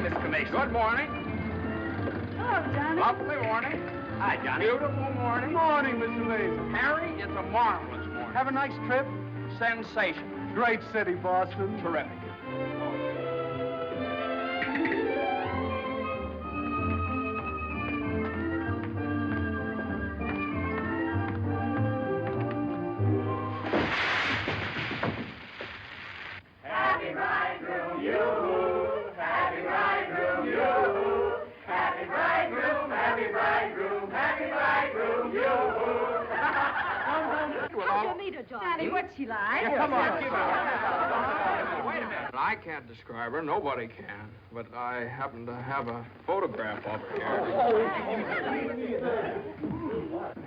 Mr. Mason. Good morning. Hello, Johnny. Lovely morning. Hi, Johnny. Beautiful morning. Morning, Mr. Mason. Harry, it's a marvelous morning. Have a nice trip? Sensation. Great city, Boston. Terrific. Happy bridegroom, you. Happy bridegroom, you. Happy bridegroom, happy bridegroom, happy bridegroom, you. How'd you meet her, Johnny? What's she like? Come on. Wait a minute. I can't describe her. Nobody can. But I happen to have a photograph of her here.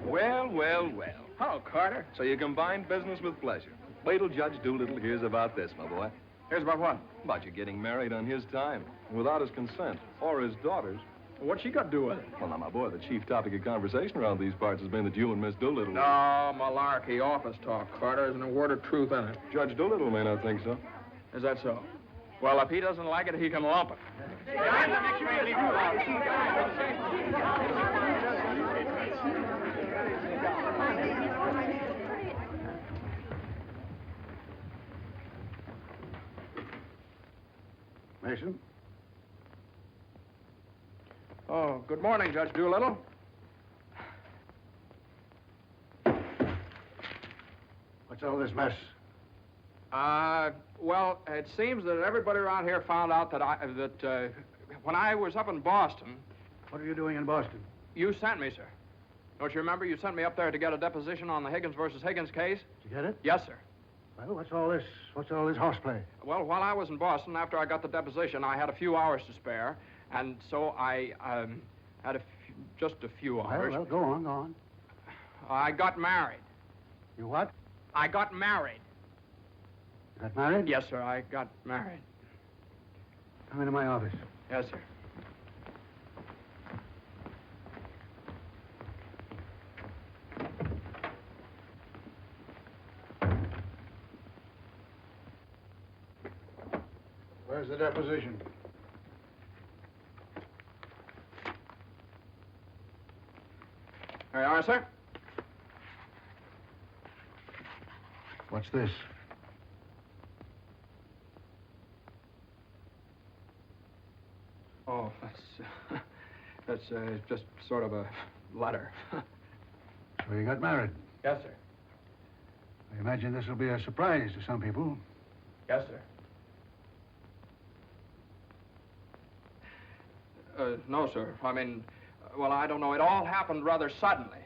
Well, well, well. Hello, Carter. So you combine business with pleasure. Wait till Judge Doolittle hears about this, my boy. Here's about what? About you getting married on his time, without his consent, or his daughter's. What's she got to do with it? Well, now, my boy, the chief topic of conversation around these parts has been that you and Miss Doolittle... No, malarkey, office talk, Carter. Isn't a word of truth in it. Judge Doolittle may not think so. Is that so? Well, if he doesn't like it, he can lump it. Mason? Oh, good morning, Judge Doolittle. What's all this mess? Well, it seems that everybody around here found out that when I was up in Boston... What are you doing in Boston? You sent me, sir. Don't you remember? You sent me up there to get a deposition on the Higgins versus Higgins case? Did you get it? Yes, sir. Well, what's all this horseplay? Well, while I was in Boston, after I got the deposition, I had a few hours to spare, and so I had just a few hours. Well, go on. I got married. You what? I got married. You got married? Yes, sir, I got married. Come into my office. Yes, sir. Where's the deposition? There you are, sir. What's this? Oh, that's just sort of a letter. So you got married. Yes, sir. I imagine this will be a surprise to some people. Yes, sir. No, sir. I mean, well, I don't know. It all happened rather suddenly.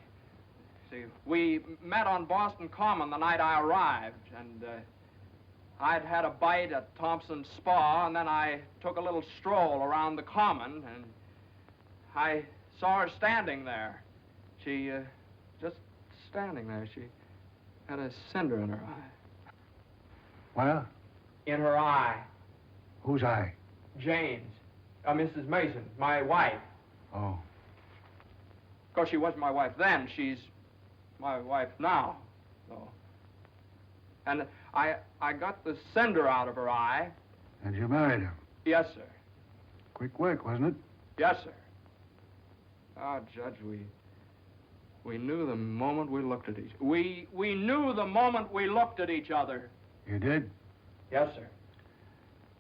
See, we met on Boston Common the night I arrived, and I'd had a bite at Thompson's Spa, and then I took a little stroll around the Common, and I saw her standing there. She, just standing there. She had a cinder in her eye. Well? In her eye. Whose eye? Jane's. Mrs. Mason, my wife. Oh. Of course, she was my wife then. She's my wife now. So. And I got the cinder out of her eye. And you married her? Yes, sir. Quick work, wasn't it? Yes, sir. Ah, Judge, we knew the moment we looked at each... We knew the moment we looked at each other. You did? Yes, sir.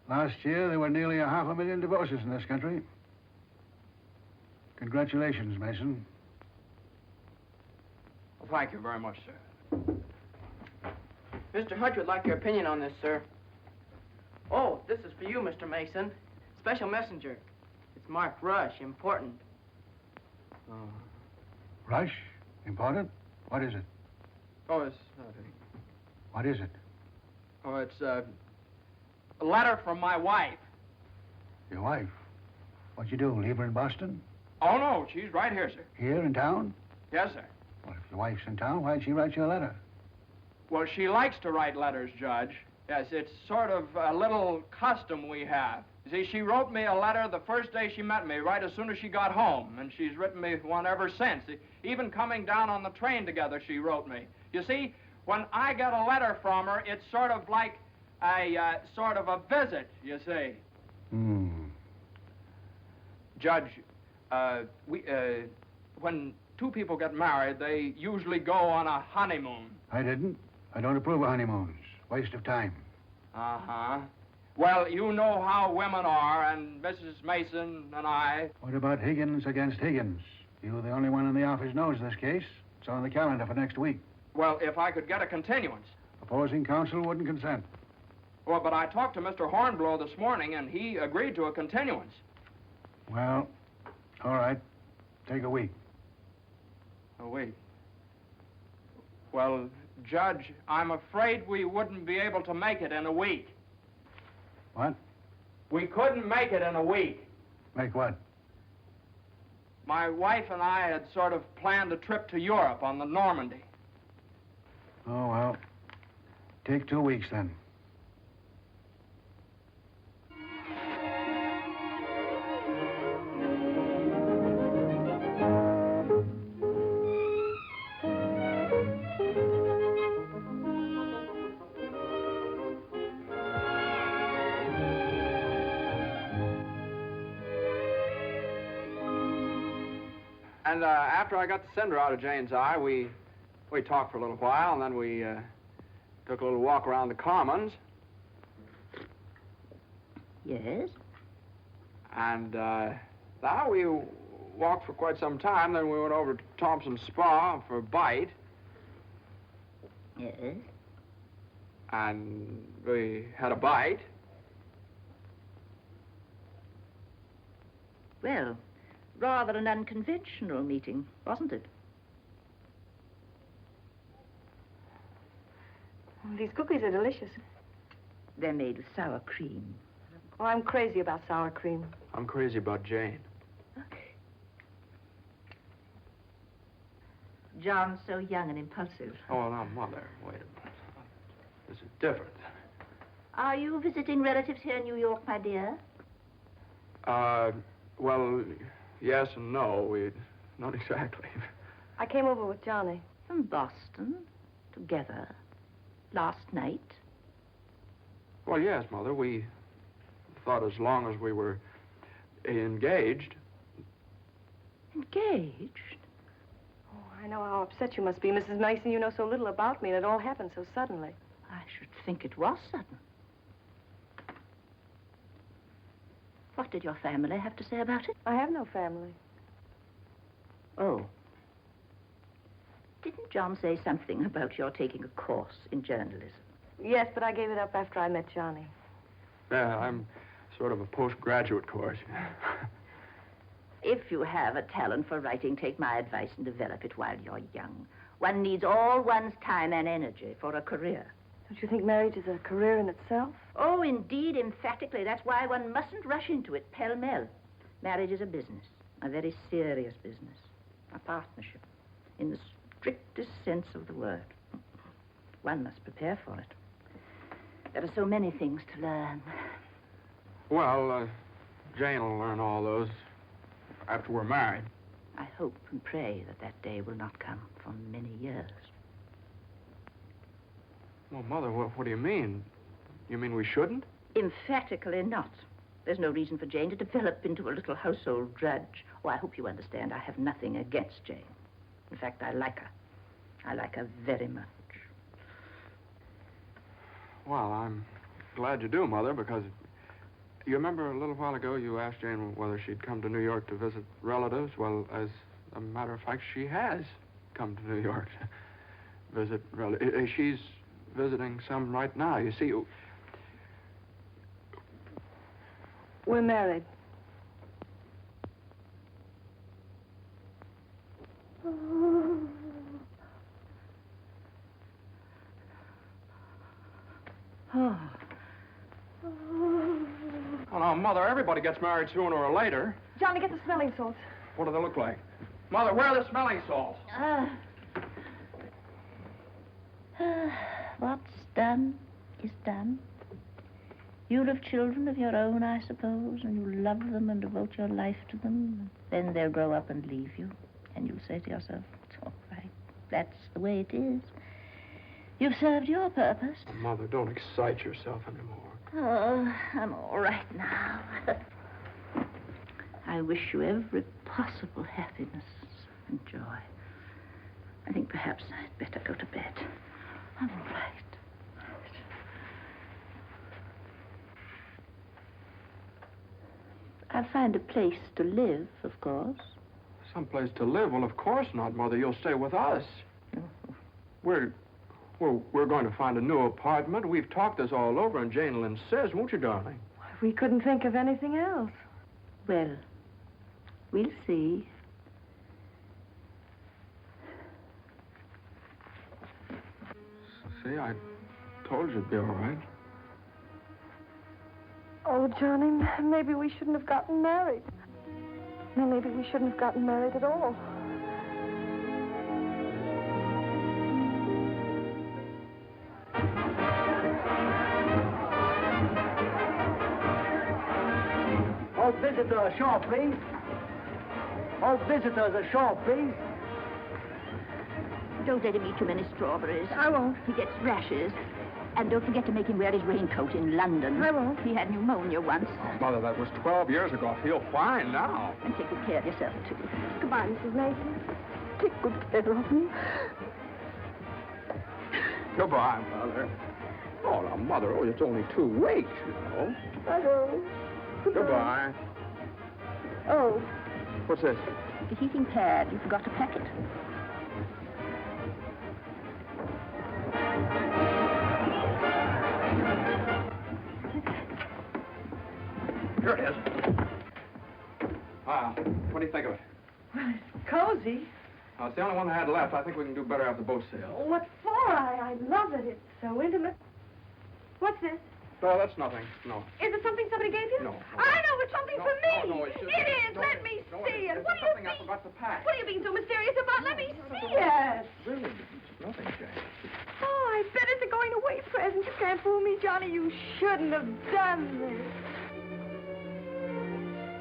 Last year, there were nearly 500,000 divorces in this country. Congratulations, Mason. Well, thank you very much, sir. Mr. Hutch would like your opinion on this, sir. Oh, this is for you, Mr. Mason. Special messenger. It's marked Rush, important. Rush? Important? What is it? Oh, it's nothing. What is it? Oh, it's a letter from my wife. Your wife? What'd you do, leave her in Boston? Oh, no, she's right here, sir. Here in town? Yes, sir. Well, if your wife's in town, why'd she write you a letter? Well, she likes to write letters, Judge. Yes, it's sort of a little custom we have. You see, she wrote me a letter the first day she met me, right as soon as she got home, and she's written me one ever since. Even coming down on the train together, she wrote me. You see, when I get a letter from her, it's sort of like a visit, you see. Judge, when two people get married, they usually go on a honeymoon. I didn't. I don't approve of honeymoons. Waste of time. Uh-huh. Well, you know how women are, and Mrs. Mason and I... What about Higgins against Higgins? You're the only one in the office knows this case. It's on the calendar for next week. Well, if I could get a continuance. Opposing counsel wouldn't consent. Well, but I talked to Mr. Hornblow this morning, and he agreed to a continuance. Well, all right. Take a week. A week? Well, Judge, I'm afraid we wouldn't be able to make it in a week. What? We couldn't make it in a week. Make what? My wife and I had sort of planned a trip to Europe on the Normandy. Oh, well. Take 2 weeks, then. And after I got the cinder out of Jane's eye, we talked for a little while, and then we took a little walk around the Commons. Yes? And now we walked for quite some time. Then we went over to Thompson's Spa for a bite. Yes? And we had a bite. Well, rather an unconventional meeting, wasn't it? These cookies are delicious. They're made with sour cream. Oh, I'm crazy about sour cream. I'm crazy about Jane. Okay. John's so young and impulsive. Oh, now, Mother, wait a minute. This is different. Are you visiting relatives here in New York, my dear? Well, yes and no. Not exactly. I came over with Johnny. From Boston, together, last night. Well, yes, Mother. We thought as long as we were engaged. Engaged? Oh, I know how upset you must be, Mrs. Mason. You know so little about me, and it all happened so suddenly. I should think it was sudden. What did your family have to say about it? I have no family. Oh. Didn't John say something about your taking a course in journalism? Yes, but I gave it up after I met Johnny. Yeah, I'm sort of a postgraduate course. If you have a talent for writing, take my advice and develop it while you're young. One needs all one's time and energy for a career. Don't you think marriage is a career in itself? Oh, indeed, emphatically. That's why one mustn't rush into it pell-mell. Marriage is a business, a very serious business, a partnership, in the strictest sense of the word. One must prepare for it. There are so many things to learn. Well, Jane will learn all those after we're married. I hope and pray that that day will not come for many years. Well, Mother, what do you mean? You mean we shouldn't? Emphatically not. There's no reason for Jane to develop into a little household drudge. Oh, I hope you understand I have nothing against Jane. In fact, I like her. I like her very much. Well, I'm glad you do, Mother, because you remember a little while ago you asked Jane whether she'd come to New York to visit relatives? Well, as a matter of fact, she has come to New York to visit relatives. She's visiting some right now. You see, We're married. Oh. well, now, Mother, everybody gets married sooner or later. Johnny, get the smelling salts. What do they look like? Mother, where are the smelling salts? What's done is done. You'll have children of your own, I suppose, and you'll love them and devote your life to them. Then they'll grow up and leave you, and you'll say to yourself, it's all right. That's the way it is. You've served your purpose. Mother, don't excite yourself anymore. Oh, I'm all right now. I wish you every possible happiness and joy. I think perhaps I'd better go to bed. I'm all right. I'll find a place to live, of course. Someplace to live? Well, of course not, Mother. You'll stay with us. We're going to find a new apartment. We've talked this all over, and Jane will insist, won't you, darling? We couldn't think of anything else. Well, we'll see. See, I told you it'd be all right. Oh, Johnny, maybe we shouldn't have gotten married. No, maybe we shouldn't have gotten married at all. All visitors ashore, please. All visitors ashore, please. Don't let him eat too many strawberries. I won't. He gets rashes. And don't forget to make him wear his raincoat in London. I won't. He had pneumonia once. Oh, Mother, that was 12 years ago. I feel fine now. And take good care of yourself, too. Goodbye, Mrs. Mason. Take good care of me. Goodbye, Mother. Oh, now, Mother, it's only 2 weeks, you know. I know. Goodbye. Oh. What's this? The heating pad. You forgot to pack it. Here it is. What do you think of it? Well, it's cozy. It's the only one I had left. I think we can do better after boat sale. What for? I love it. It's so intimate. What's this? No, that's nothing. No. Is it something somebody gave you? No. I know it's something for me. No, it's just... It is. Let me see it. What do you something I mean? forgot to pack. What are you being so mysterious about? Let me see it. Really, it's nothing, Jane. Oh, I bet it's a going-away present. You can't fool me, Johnny. You shouldn't have done this.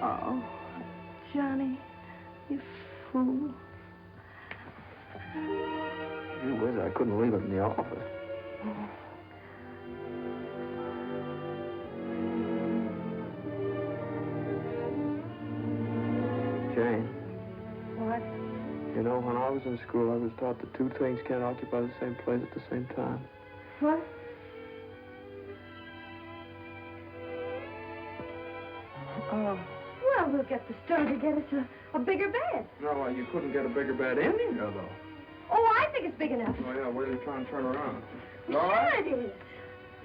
Oh, Johnny, you fool. Gee whiz, I couldn't leave it in the office. Jane. What? You know, when I was in school, I was taught that 2 things can't occupy the same place at the same time. What? Oh. Well, we'll get the store to get us a bigger bed. No, you couldn't get a bigger bed in here, though. Oh, I think it's big enough. Oh, yeah, where are you trying to turn around? Sure All right. it is.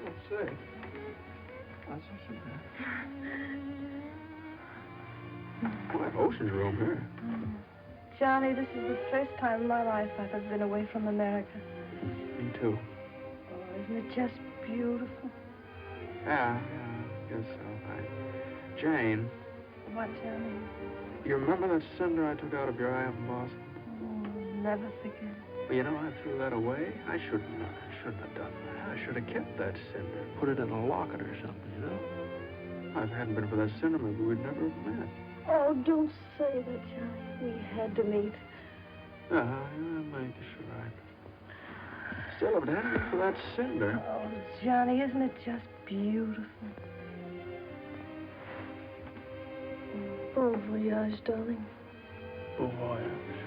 Let's see. That's not so bad. Boy, ocean's room here. Johnny, this is the first time in my life I've ever been away from America. Me too. Oh, isn't it just beautiful? Yeah, I guess so. Jane, What, Johnny? you remember that cinder I took out of your eye up in Boston? Oh, never forget. Well, you know, I threw that away. I shouldn't have done that. I should have kept that cinder, put it in a locket or something, you know? If it hadn't been for that cinder, maybe we'd never have met. Oh, don't say that, Johnny. We had to meet. Maybe you're right. Still, if it hadn't been for that cinder... Oh, Johnny, isn't it just beautiful? Bon voyage, darling. Bon voyage.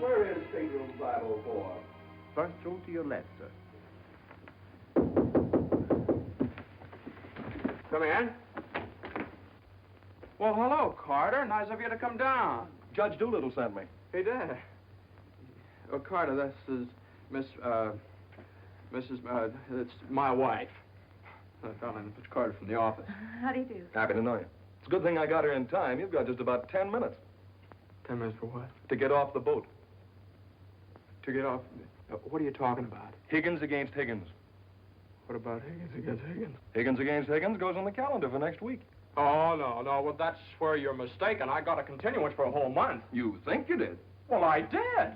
Where is stateroom 504? First room to your left, sir. Come in. Well, hello, Carter. Nice of you to come down. Judge Doolittle sent me. He did. Oh, Carter, this is it's my wife. Darling, it's Carter from the office. How do you do? Happy to know you. It's a good thing I got here in time. You've got just about 10 minutes 10 minutes for what? to get off the boat. To get off... what are you talking about? Higgins against Higgins. What about Higgins against Higgins? Higgins against Higgins goes on the calendar for next week. Oh, no. Well, that's where you're mistaken. I got a continuance for a whole month. You think you did? Well, I did.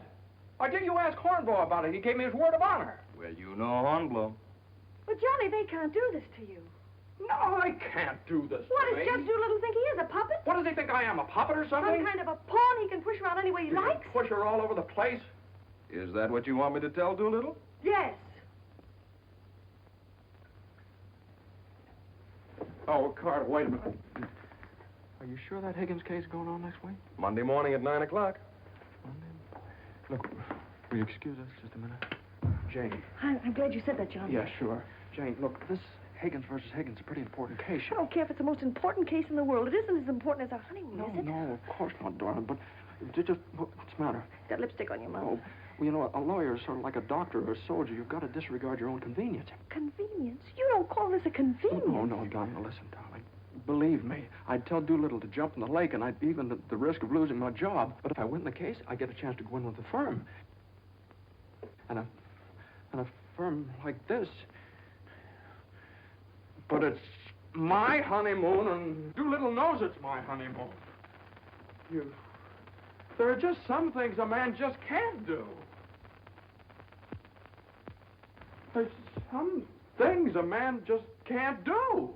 I did. You ask Hornblow about it. He gave me his word of honor. Well, you know Hornblow. But, Johnny, they can't do this to you. No, I can't do this What to does me. Judge Doolittle think he is, a puppet? What does he think I am, a puppet or something? Some kind of a pawn he can push around any way he You can likes? push her all over the place. Is that what you want me to tell Doolittle? Oh, Carter, wait a minute. Are you sure that Higgins case is going on next week? Monday morning at 9 o'clock. Monday? Look, will you excuse us just a minute? Jane. I'm glad you said that, John. Yeah, sure. Jane, look, this Higgins versus Higgins is a pretty important case. I don't care if it's the most important case in the world. It isn't as important as our honeymoon, No, is it? no, of course not, darling, but what's the matter? Got lipstick on your mouth. Oh, well, you know, a lawyer is sort of like a doctor or a soldier. You've got to disregard your own convenience. Convenience? You don't call this a convenience. No, darling, listen, darling. Believe me, I'd tell Doolittle to jump in the lake, and I'd even at the risk of losing my job. But if I win the case, I get a chance to go in with the firm. And a firm like this. But it's my honeymoon, and Doolittle knows it's my honeymoon. There are just some things a man just can't do. There's some things a man just can't do.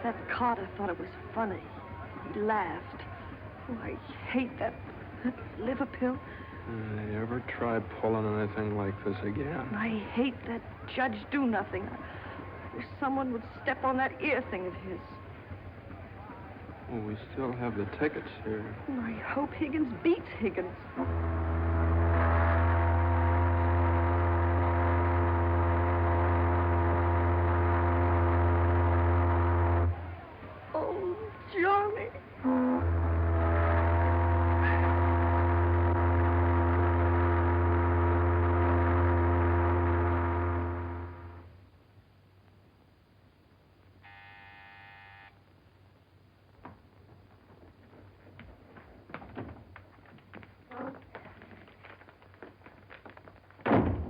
That Carter thought it was funny. He laughed. Oh, I hate that liver pill. You ever try pulling anything like this again? I hate that Judge Do-Nothing. I wish someone would step on that ear thing of his. Well, we still have the tickets here. Oh, I hope Higgins beats Higgins. Oh, Johnny.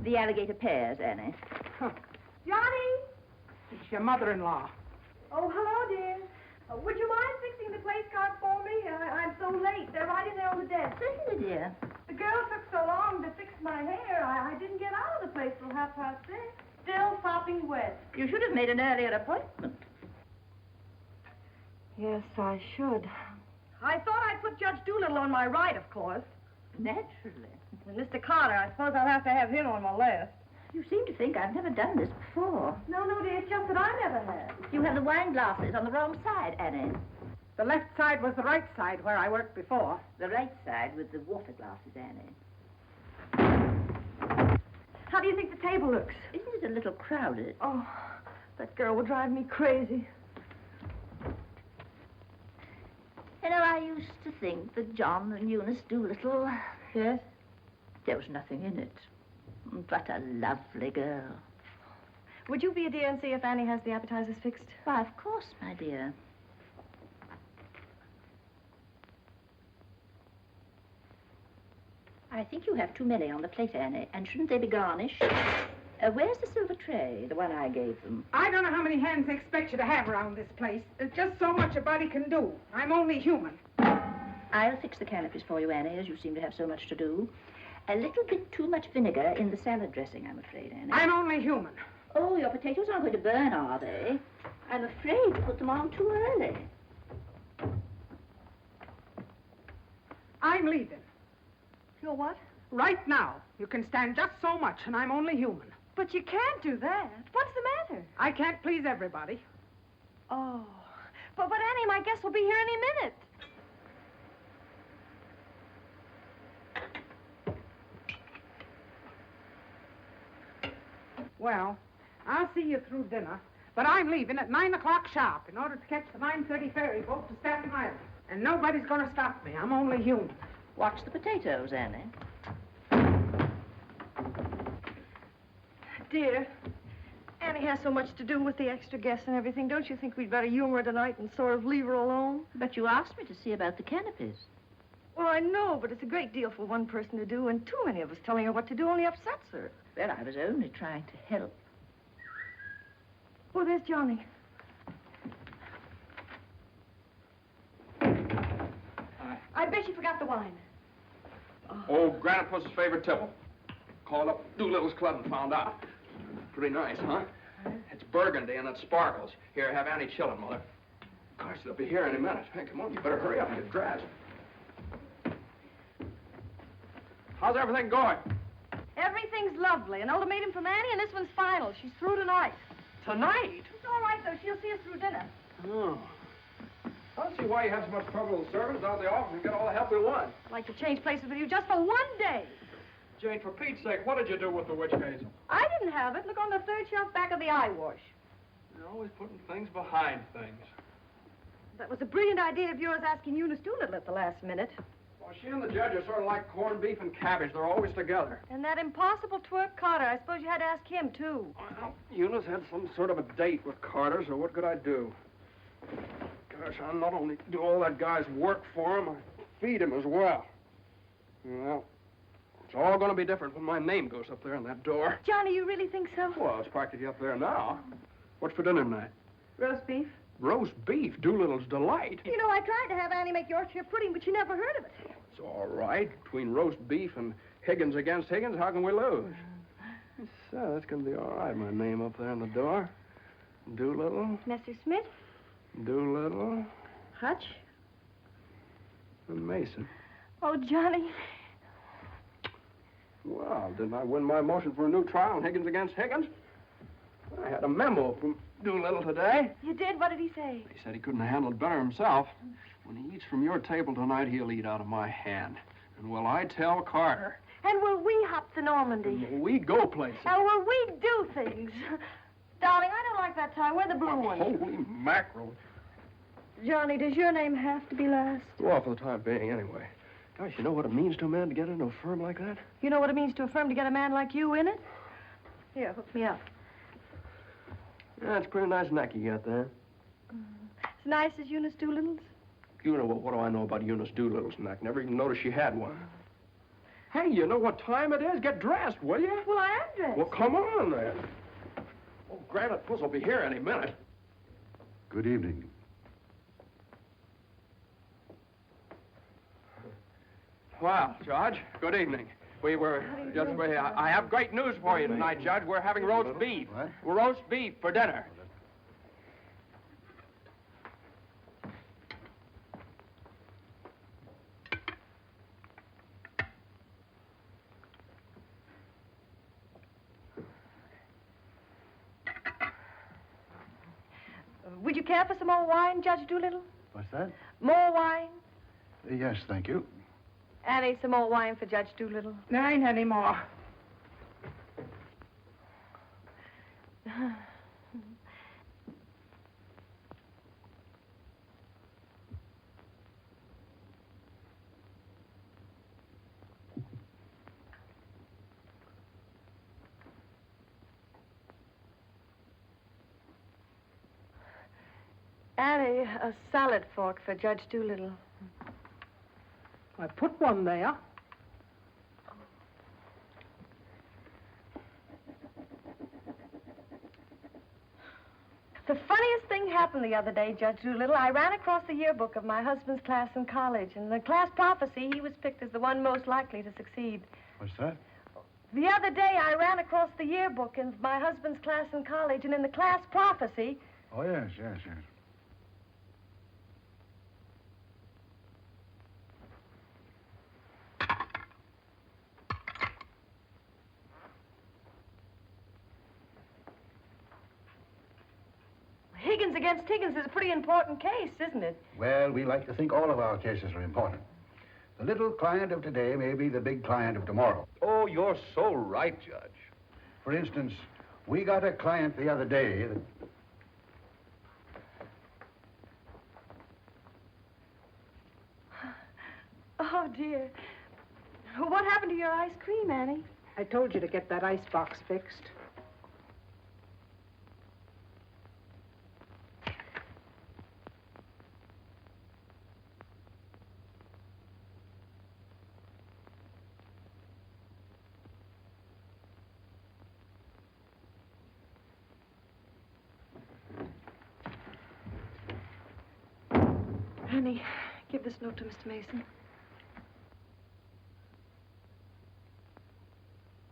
The alligator pears, Annie. Johnny! It's your mother-in-law. Oh, hello, dear. Would you mind fixing the place card for me? I'm so late. They're right in there on the desk. Certainly, dear. The girl took so long to fix my hair, I didn't get out of the place till 6:30. Still sopping wet. You should have made an earlier appointment. Yes, I should. I thought I'd put Judge Doolittle on my right, of course. Naturally. And Mr. Carter, I suppose I'll have to have him on my left. You seem to think I've never done this before. No, dear, it's just that I never have. You have the wine glasses on the wrong side, Annie. The left side was the right side where I worked before. The right side with the water glasses, Annie. How do you think the table looks? Isn't it a little crowded? Oh, that girl will drive me crazy. You know, I used to think that John and Eunice Doolittle... Yes? There was nothing in it. But a lovely girl. Would you be a dear and see if Annie has the appetizers fixed? Why, of course, my dear. I think you have too many on the plate, Annie. And shouldn't they be garnished? Where's the silver tray, the one I gave them? I don't know how many hands they expect you to have around this place. There's just so much a body can do. I'm only human. I'll fix the canopies for you, Annie, as you seem to have so much to do. A little bit too much vinegar in the salad dressing, I'm afraid, Annie. I'm only human. Oh, your potatoes aren't going to burn, are they? I'm afraid you put them on too early. I'm leaving. You're what? Right now. You can stand just so much, and I'm only human. But you can't do that. What's the matter? I can't please everybody. Oh. But Annie, my guest will be here any minute. Well, I'll see you through dinner, but I'm leaving at 9 o'clock sharp in order to catch the 9:30 ferry boat to Staten Island. And nobody's going to stop me. I'm only human. Watch the potatoes, Annie. Dear, Annie has so much to do with the extra guests and everything. Don't you think we'd better humor her tonight and sort of leave her alone? But you asked me to see about the canopies. Well, I know, but it's a great deal for one person to do, and too many of us telling her what to do only upsets her. Well, I was only trying to help. Oh, there's Johnny. I bet you forgot the wine. Oh, Grandpa's favorite tipple. Called up Doolittle's club and found out. Pretty nice, huh? It's burgundy and it sparkles. Here, have Annie chillin', Mother. Of course, they'll be here any minute. Hey, come on, you better hurry up and get dressed. How's everything going? Everything's lovely. An ultimatum from Annie, and this one's final. She's through tonight. Tonight? It's all right, though. She'll see us through dinner. Oh. I don't see why you have so much trouble with the servants out of the office and get all the help we want. I'd like to change places with you just for one day. Jane, for Pete's sake, what did you do with the witch hazel? I didn't have it. Look on the third shelf back of the eye wash. You're always putting things behind things. That was a brilliant idea of yours asking Eunice Doolittle at the last minute. Well, she and the judge are sort of like corned beef and cabbage. They're always together. And that impossible twerp Carter, I suppose you had to ask him, too. Well, Eunice had some sort of a date with Carter, so what could I do? Gosh, I not only do all that guy's work for him, I feed him as well. Well, it's all going to be different when my name goes up there on that door. Johnny, you really think so? Well, it's practically up there now. What's for dinner tonight? Roast beef. Roast beef, Doolittle's delight. You know, I tried to have Annie make Yorkshire pudding, but she never heard of it. It's all right. Between roast beef and Higgins against Higgins, how can we lose? So, that's going to be all right. My name up there on the door. Doolittle. Mr. Smith? Doolittle. Hutch? And Mason. Oh, Johnny. Well, didn't I win my motion for a new trial on Higgins against Higgins? I had a memo from Doolittle today. You did? What did he say? He said he couldn't have handled it better himself. When he eats from your table tonight, he'll eat out of my hand. And will I tell Carter? And will we hop to Normandy? And will we go places? And will we do things? Darling, I don't like that tie. Wear the blue one. Holy mackerel. Johnny, does your name have to be last? Well, for the time being, anyway. Gosh, you know what it means to a man to get into a firm like that? You know what it means to a firm to get a man like you in it? Here, hook me up. Yeah, it's a pretty nice neck you got there. As nice as Eunice Doolittle's? You know, what do I know about Eunice Doolittle's neck? Never even noticed she had one. Hey, you know what time it is? Get dressed, will you? Well, I am dressed. Well, come on, then. Oh, Granite Puss will be here any minute. Good evening. Well, Judge, good evening. I have great news for you tonight, Judge. We're having roast beef. What? Roast beef for dinner. Would you care for some more wine, Judge Doolittle? What's that? More wine? Yes, thank you. Annie, some more wine for Judge Doolittle. There ain't any more. Annie, a salad fork for Judge Doolittle. I put one there. The funniest thing happened the other day, Judge Doolittle. I ran across the yearbook of my husband's class in college. In the class prophecy, he was picked as the one most likely to succeed. What's that? The other day, I ran across the yearbook in my husband's class in college, and in the class prophecy... Oh, yes. Higgins against Higgins is a pretty important case, isn't it? Well, we like to think all of our cases are important. The little client of today may be the big client of tomorrow. Oh, you're so right, Judge. For instance, we got a client the other day that... Oh, dear. What happened to your ice cream, Annie? I told you to get that icebox fixed. Annie, give this note to Mr. Mason.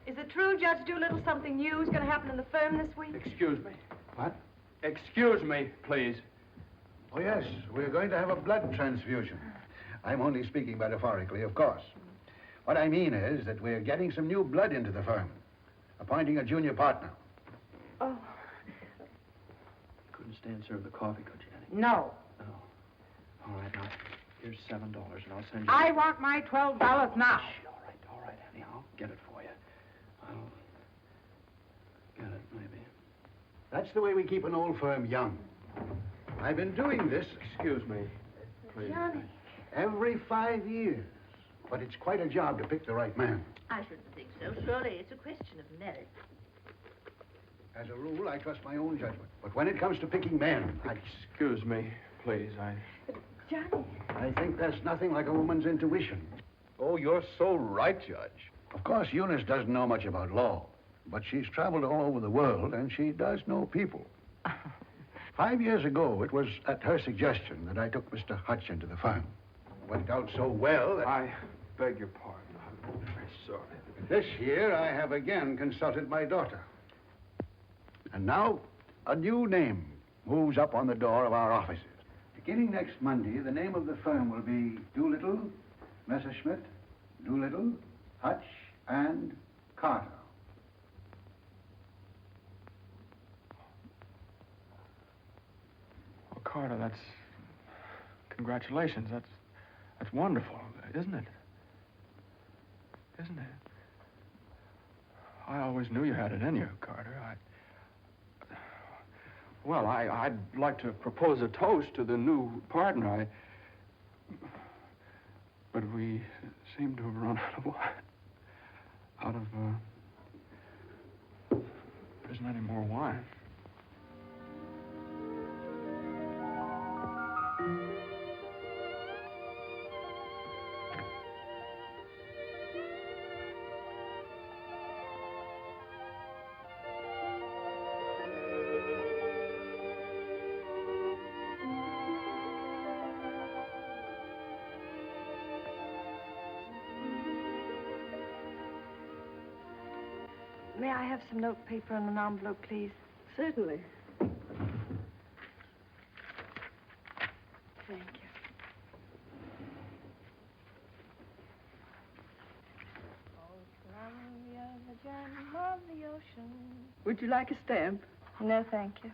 Is it true, Judge Doolittle, something new is going to happen in the firm this week? Excuse me. What? Excuse me, please. Oh, yes, we're going to have a blood transfusion. I'm only speaking metaphorically, of course. What I mean is that we're getting some new blood into the firm, appointing a junior partner. Oh. Couldn't stand serve the coffee, could you, Annie? No. No. All right, now, here's $7, and I'll send you... I want my $12 now. Shh, all right, Annie, I'll get it for you. I'll get it, maybe. That's the way we keep an old firm young. I've been doing this... Excuse me, please. Johnny. Every 5 years. But it's quite a job to pick the right man. I shouldn't think so. Surely it's a question of merit. As a rule, I trust my own judgment. But when it comes to picking men, Excuse me, please, Johnny. I think there's nothing like a woman's intuition. Oh, you're so right, Judge. Of course, Eunice doesn't know much about law, but she's traveled all over the world, and she does know people. 5 years ago, it was at her suggestion that I took Mr. Hutch into the firm. It worked out so well that... I beg your pardon. I'm very sorry. This year, I have again consulted my daughter. And now, a new name moves up on the door of our offices. Beginning next Monday, the name of the firm will be Doolittle, Messerschmitt, Doolittle, Hutch, and Carter. Well, Carter, that's... Congratulations. That's wonderful, isn't it? Isn't it? I always knew you had it in you, Carter. Well, I'd like to propose a toast to the new partner. But we seem to have run out of wine. There isn't any more wine. May I have some note paper and an envelope, please? Certainly. Thank you. Would you like a stamp? No, thank you.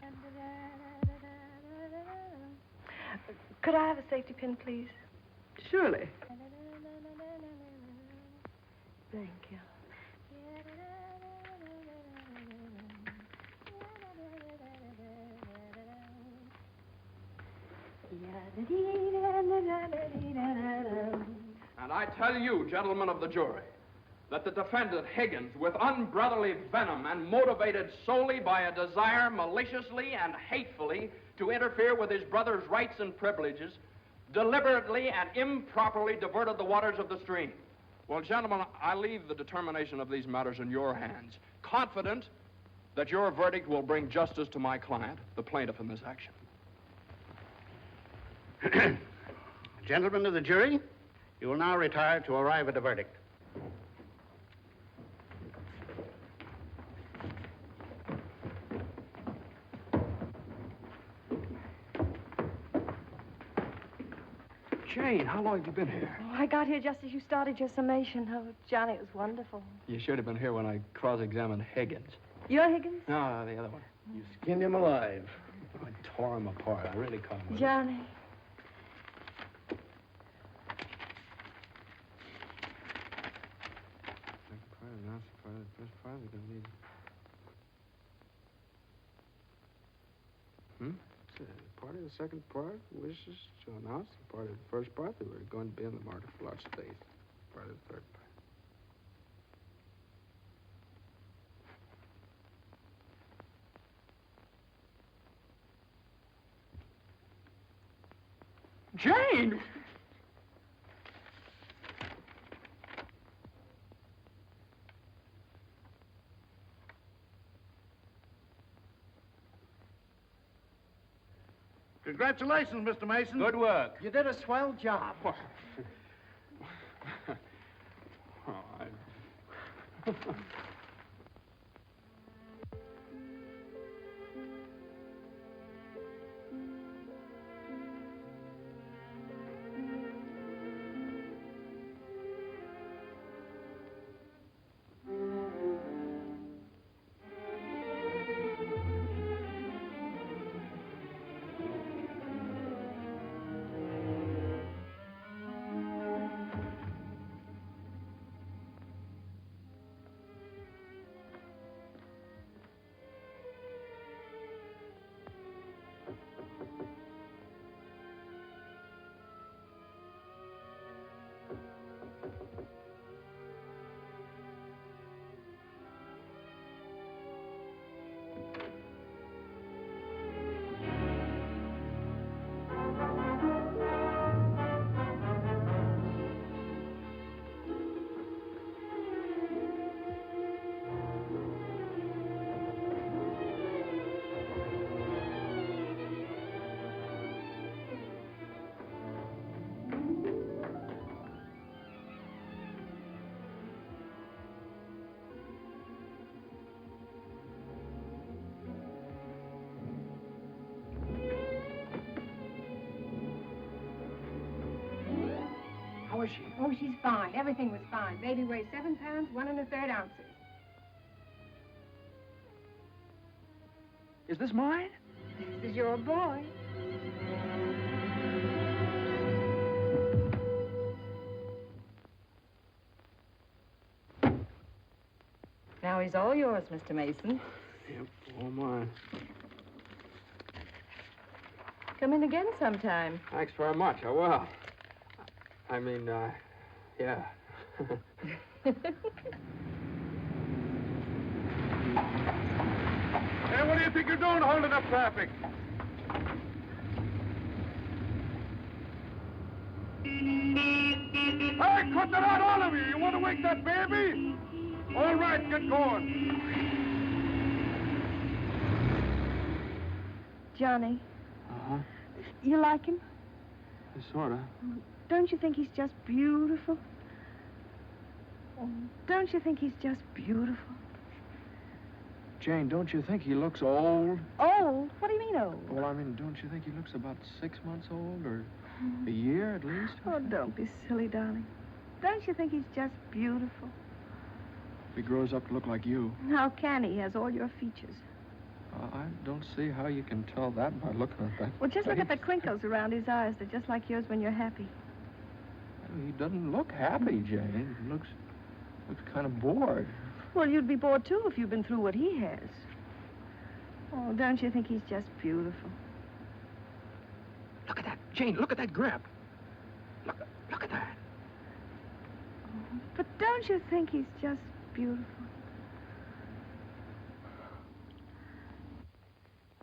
Could I have a safety pin, please? Surely. Thank you. And I tell you, gentlemen of the jury, that the defendant, Higgins, with unbrotherly venom and motivated solely by a desire maliciously and hatefully to interfere with his brother's rights and privileges, deliberately and improperly diverted the waters of the stream. Well, gentlemen, I leave the determination of these matters in your hands, confident that your verdict will bring justice to my client, the plaintiff in this action. Gentlemen of the jury, you will now retire to arrive at a verdict. Jane, how long have you been here? Oh, I got here just as you started your summation. Oh, Johnny, it was wonderful. You should have been here when I cross-examined Higgins. You're Higgins? No, the other one. You skinned him alive. I tore him apart. I really caught him. Johnny. Part of the second part wishes to announce the part of the first part that we're going to be in the market for large space. Part of the third part. Jane! Congratulations, Mr. Mason. Good work. You did a swell job. How is she? Oh, she's fine. Everything was fine. Baby weighs 7 pounds, 1 1/3 ounces. Is this mine? This is your boy. Now he's all yours, Mr. Mason. Yep, all mine. Come in again sometime. Thanks very much. I will. I mean, yeah. Hey, what do you think you're doing holding up traffic? Hey, cut that out, all of you! You want to wake that baby? All right, get going. Johnny, Uh-huh. you like him? Sort of. Don't you think he's just beautiful? Don't you think he's just beautiful? Jane, don't you think he looks old? Old? What do you mean old? Well, I mean, don't you think he looks about 6 months old, or a year at least? Oh, don't be silly, darling. Don't you think he's just beautiful? If he grows up to look like you. How can he? He has all your features. I don't see how you can tell that by looking at that. Well, just look at the face. crinkles around his eyes. They're just like yours when you're happy. He doesn't look happy, Jane. He looks kind of bored. Well, you'd be bored, too, if you'd been through what he has. Oh, don't you think he's just beautiful? Look at that. Jane, look at that grip. Look at that. But don't you think he's just beautiful?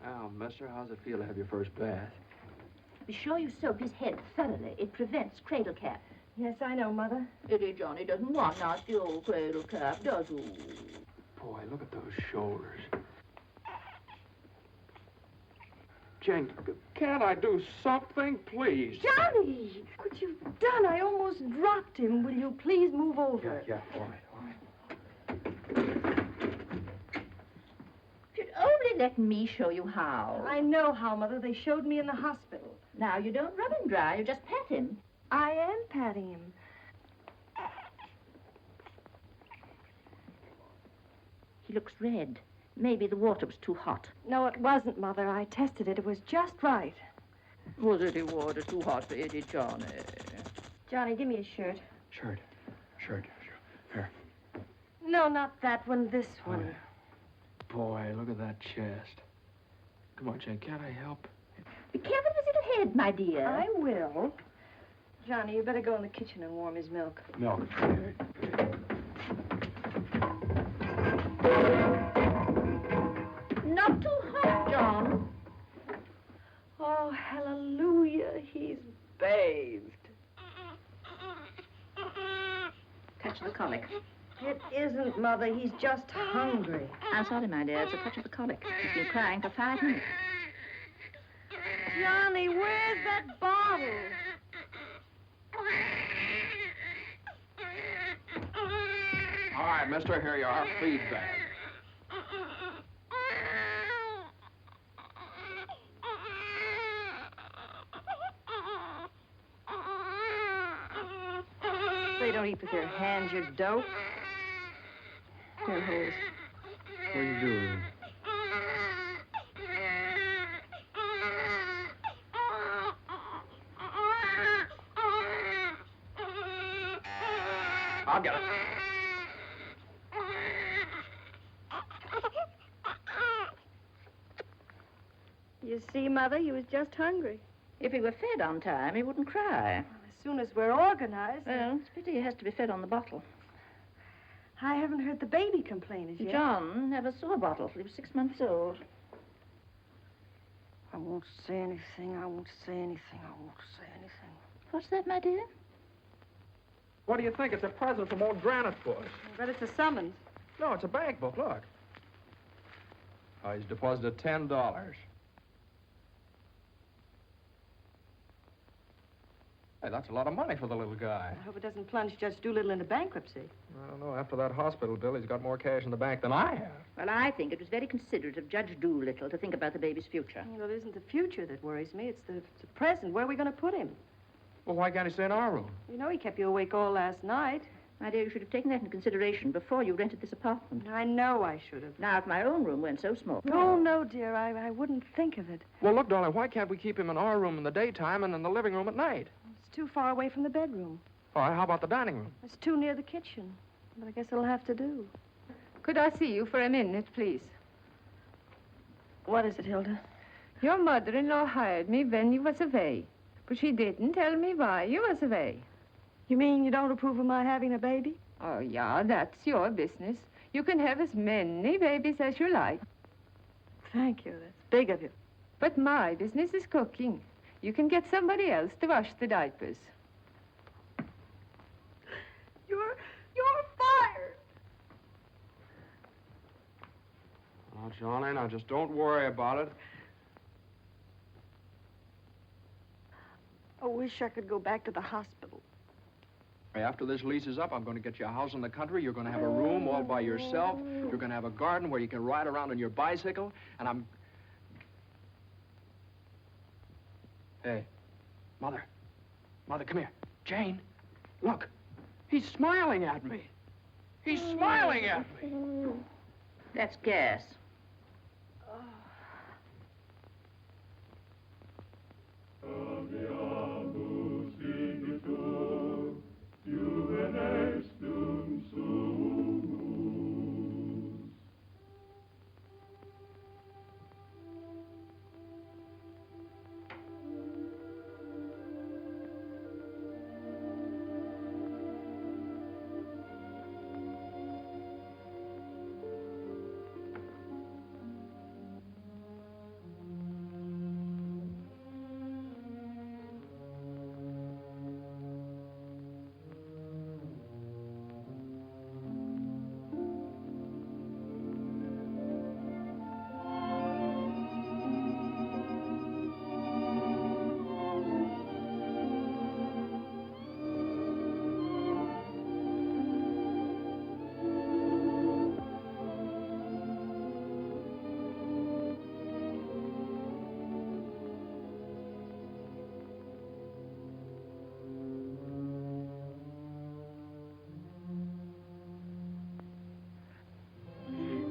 Well, mister, how's it feel to have your first bath? Be sure you soak his head thoroughly. It prevents cradle cap. Yes, I know, Mother. Eddie Johnny doesn't want nasty old cradle cap, does he? Boy, look at those shoulders. Jane, can't I do something, please? Johnny! What you've done, I almost dropped him. Will you please move over? Yeah, all right. You'd only let me show you how. I know how, Mother. They showed me in the hospital. Now, you don't rub him dry, you just pat him. I am patting him. He looks red. Maybe the water was too hot. No, it wasn't, Mother. I tested it. It was just right. Was it the water too hot for Eddie Johnny? Johnny, give me a shirt. Shirt. Here. No, not that one. This one. Oh, yeah. Boy, look at that chest. Come on, Jane, can't I help? Be careful of his little head, my dear. I will. Johnny, you better go in the kitchen and warm his milk. Milk. Not too hot, John. Oh, hallelujah. He's bathed. Touch the colic. It isn't, Mother. He's just hungry. I'm sorry, my dear. It's a touch of the colic. He's been crying for 5 minutes. Johnny, where's that bottle? All right, mister, here you are. Feed bag. They don't eat with their hands, you dope. Here, holes. What are you doing? I'll get it. You see, Mother, he was just hungry. If he were fed on time, he wouldn't cry. As soon as we're organized. Well, it's a pity he has to be fed on the bottle. I haven't heard the baby complain as yet. John never saw a bottle till he was 6 months old. I won't say anything. I won't say anything. I won't say anything. What's that, my dear? What do you think? It's a present from old Granite Bush. But it's a summons. No, it's a bank book. Look. Oh, he's deposited $10. Hey, that's a lot of money for the little guy. I hope it doesn't plunge Judge Doolittle into bankruptcy. I don't know. After that hospital bill, he's got more cash in the bank than I have. Well, I think it was very considerate of Judge Doolittle to think about the baby's future. Well, it isn't the future that worries me. It's the present. Where are we going to put him? Well, why can't he stay in our room? You know he kept you awake all last night. My dear, you should have taken that into consideration before you rented this apartment. I know I should have. Now, if my own room weren't so small. Oh, no, dear. I wouldn't think of it. Well, look, darling, why can't we keep him in our room in the daytime and in the living room at night? It's too far away from the bedroom. All right, how about the dining room? It's too near the kitchen. But I guess it'll have to do. Could I see you for a minute, please? What is it, Hilda? Your mother-in-law hired me when you was away, but she didn't tell me why you was away. You mean you don't approve of my having a baby? Oh, yeah, that's your business. You can have as many babies as you like. Thank you. That's big of you. But my business is cooking. You can get somebody else to wash the diapers. You're fired. Oh, Johnny, now just don't worry about it. I wish I could go back to the hospital. After this lease is up, I'm going to get you a house in the country. You're going to have a room all by yourself. You're going to have a garden where you can ride around on your bicycle. And I'm... Hey, Mother. Mother, come here. Jane, look. He's smiling at me. He's smiling at me. That's gas.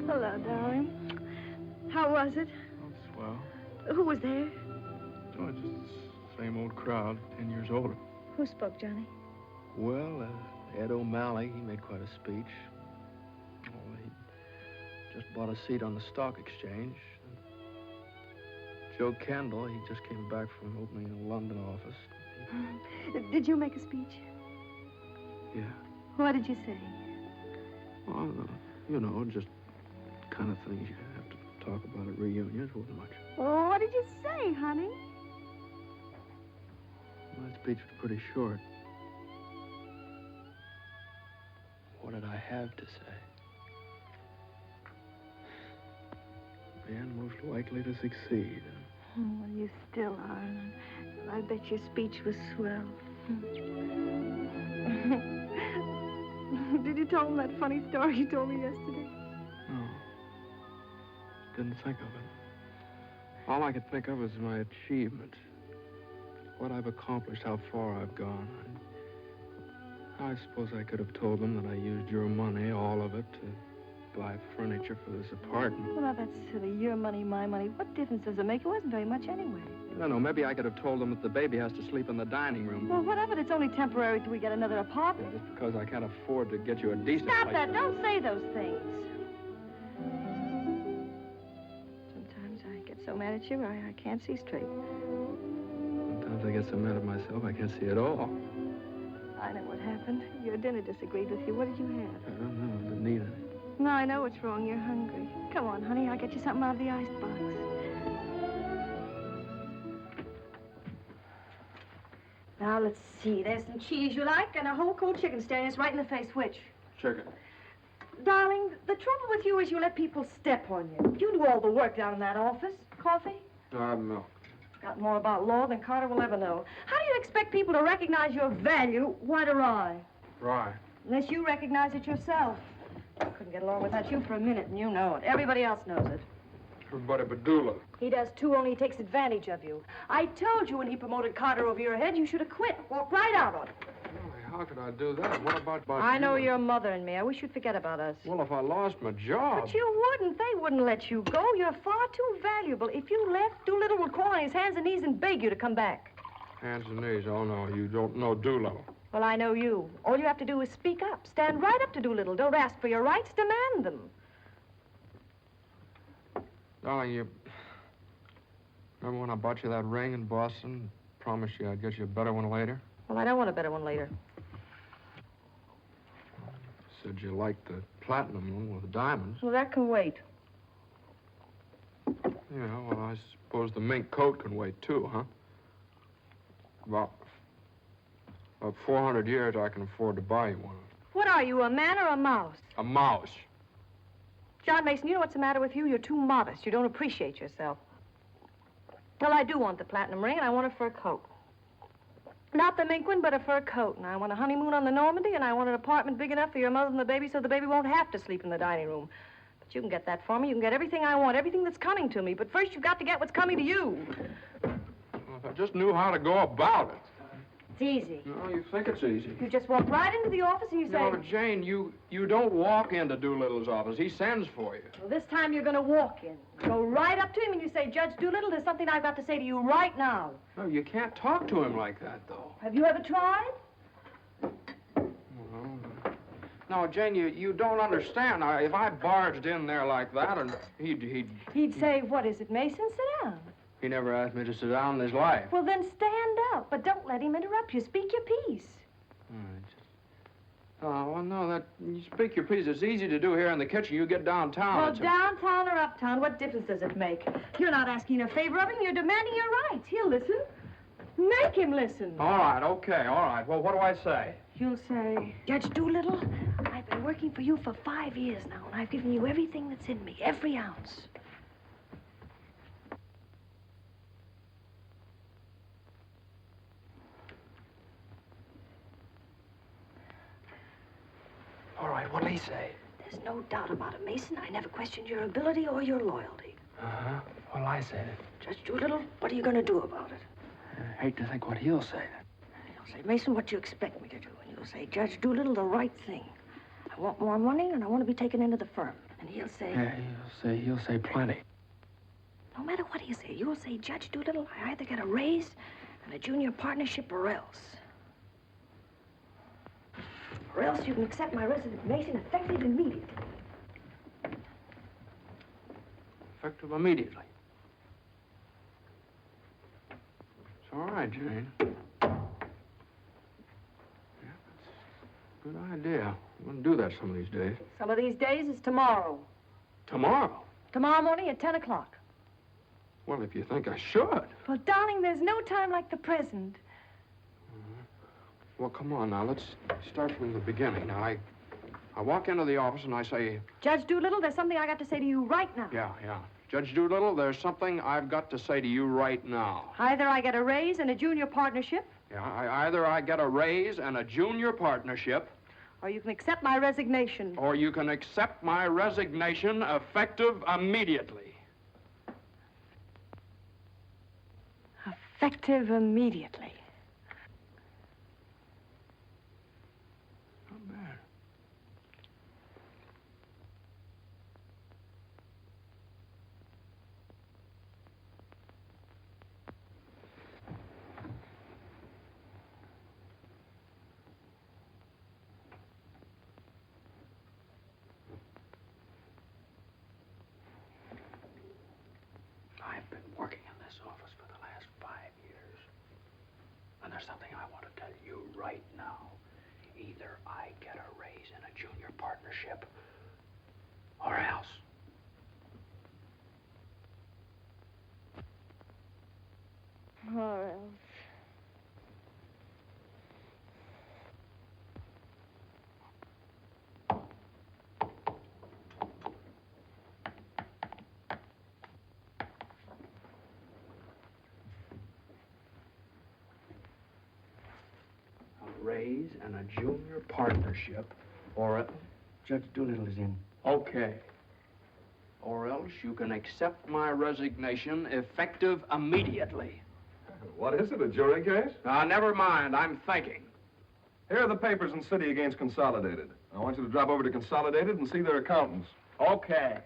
Hello, darling. How was it? Oh, swell. Who was there? Oh, just the same old crowd, 10 years older. Who spoke, Johnny? Well, Ed O'Malley, he made quite a speech. Oh, he just bought a seat on the stock exchange. Joe Kendall, he just came back from opening a London office. Did you make a speech? Yeah. What did you say? Well, you know, just kind of things you have to talk about at reunions. Wasn't much. Oh, what did you say, honey? My speech was pretty short. What did I have to say? Man most likely to succeed. Oh, well, you still are. I bet your speech was swell. Did you tell him that funny story you told me yesterday? No. Didn't think of it. All I could think of was my achievement. What I've accomplished, how far I've gone. I suppose I could have told them that I used your money, all of it, to buy furniture for this apartment. Well, now, that's silly. Your money, my money. What difference does it make? It wasn't very much anyway. I don't know, maybe I could have told them that the baby has to sleep in the dining room. Well, what of it? It's only temporary till we get another apartment. Just because I can't afford to get you a decent Stop place that. to Don't live. say those things. Sometimes I get so mad at you, I can't see straight. I get so mad at myself, I can't see at all. I know what happened. Your dinner disagreed with you. What did you have? I don't know. I didn't eat it. No, I know what's wrong. You're hungry. Come on, honey. I'll get you something out of the icebox. Now, let's see. There's some cheese you like and a whole cold chicken staring us right in the face. Which? Chicken. Darling, the trouble with you is you let people step on you. You do all the work down in that office. Coffee? Milk. Got more about law than Carter will ever know. How do you expect people to recognize your value, white or rye? Rye. Unless you recognize it yourself. I couldn't get along without you for a minute, and you know it. Everybody else knows it. Everybody but Doolittle. He does, too, only he takes advantage of you. I told you when he promoted Carter over your head, you should have quit. Walked right out on it. How could I do that? What about I know your mother and me. I wish you'd forget about us. Well, if I lost my job... But you wouldn't. They wouldn't let you go. You're far too valuable. If you left, Doolittle would crawl on his hands and knees and beg you to come back. Hands and knees. Oh, no, you don't know Doolittle. Well, I know you. All you have to do is speak up. Stand right up to Doolittle. Don't ask for your rights. Demand them. Darling, you... Remember when I bought you that ring in Boston? Promised you I'd get you a better one later? Well, I don't want a better one later. Said you liked the platinum one with the diamonds. Well, that can wait. Yeah, well, I suppose the mink coat can wait, too, huh? About 400 years, I can afford to buy you one. What are you, a man or a mouse? A mouse. John Mason, you know what's the matter with you? You're too modest. You don't appreciate yourself. Well, I do want the platinum ring, and I want a fur coat. Not the mink one, but a fur coat. And I want a honeymoon on the Normandy, and I want an apartment big enough for your mother and the baby so the baby won't have to sleep in the dining room. But you can get that for me. You can get everything I want, everything that's coming to me. But first, you've got to get what's coming to you. Well, if I just knew how to go about it. It's easy. No, you think it's easy. You just walk right into the office and you say... No, Jane, you don't walk into Doolittle's office. He sends for you. Well, this time you're going to walk in. Go right up to him and you say, Judge Doolittle, there's something I've got to say to you right now. No, you can't talk to him like that, though. Have you ever tried? No, Jane, you don't understand. If I barged in there like that, and He'd say, what is it, Mason? Sit down. He never asked me to sit down in his life. Well, then stand up, but don't let him interrupt you. Speak your piece. Oh, well, no, you speak your piece. It's easy to do here in the kitchen. You get downtown. Well, downtown or uptown, what difference does it make? You're not asking a favor of him. You're demanding your rights. He'll listen. Make him listen. All right, okay, all right. Well, what do I say? You'll say, Judge Doolittle, I've been working for you for 5 years now, and I've given you everything that's in me, every ounce. All right, what'll he say? There's no doubt about it, Mason. I never questioned your ability or your loyalty. Uh-huh. What'll I say? Judge Doolittle, what are you going to do about it? I hate to think what he'll say. He'll say, Mason, what do you expect me to do? And you'll say, Judge Doolittle, the right thing. I want more money, and I want to be taken into the firm. And he'll say... Yeah, he'll say plenty. No matter what he'll say, you'll say, Judge Doolittle, I either get a raise and a junior partnership or else. Or else you can accept my resignation effective immediately. Effective immediately. It's all right, Jane. Yeah, that's a good idea. I'm going to do that some of these days. Some of these days is tomorrow. Tomorrow? Tomorrow morning at 10 o'clock. Well, if you think I should. Well, darling, there's no time like the present. Well, come on now. Let's start from the beginning. Now, I walk into the office and I say... Judge Doolittle, there's something I got to say to you right now. Yeah. Judge Doolittle, there's something I've got to say to you right now. Either I get a raise and a junior partnership... Yeah, either I get a raise and a junior partnership... Or you can accept my resignation. Or you can accept my resignation effective immediately. Effective immediately. Not bad. I've been working in this office for the last 5 years. Either I get a raise in a junior partnership, or else. Or else. A raise and a junior partnership, or else. Judge Doolittle is in. Okay. Or else you can accept my resignation effective immediately. What is it, a jury case? Never mind, I'm thinking. Here are the papers in city against Consolidated. I want you to drop over to Consolidated and see their accountants. Okay.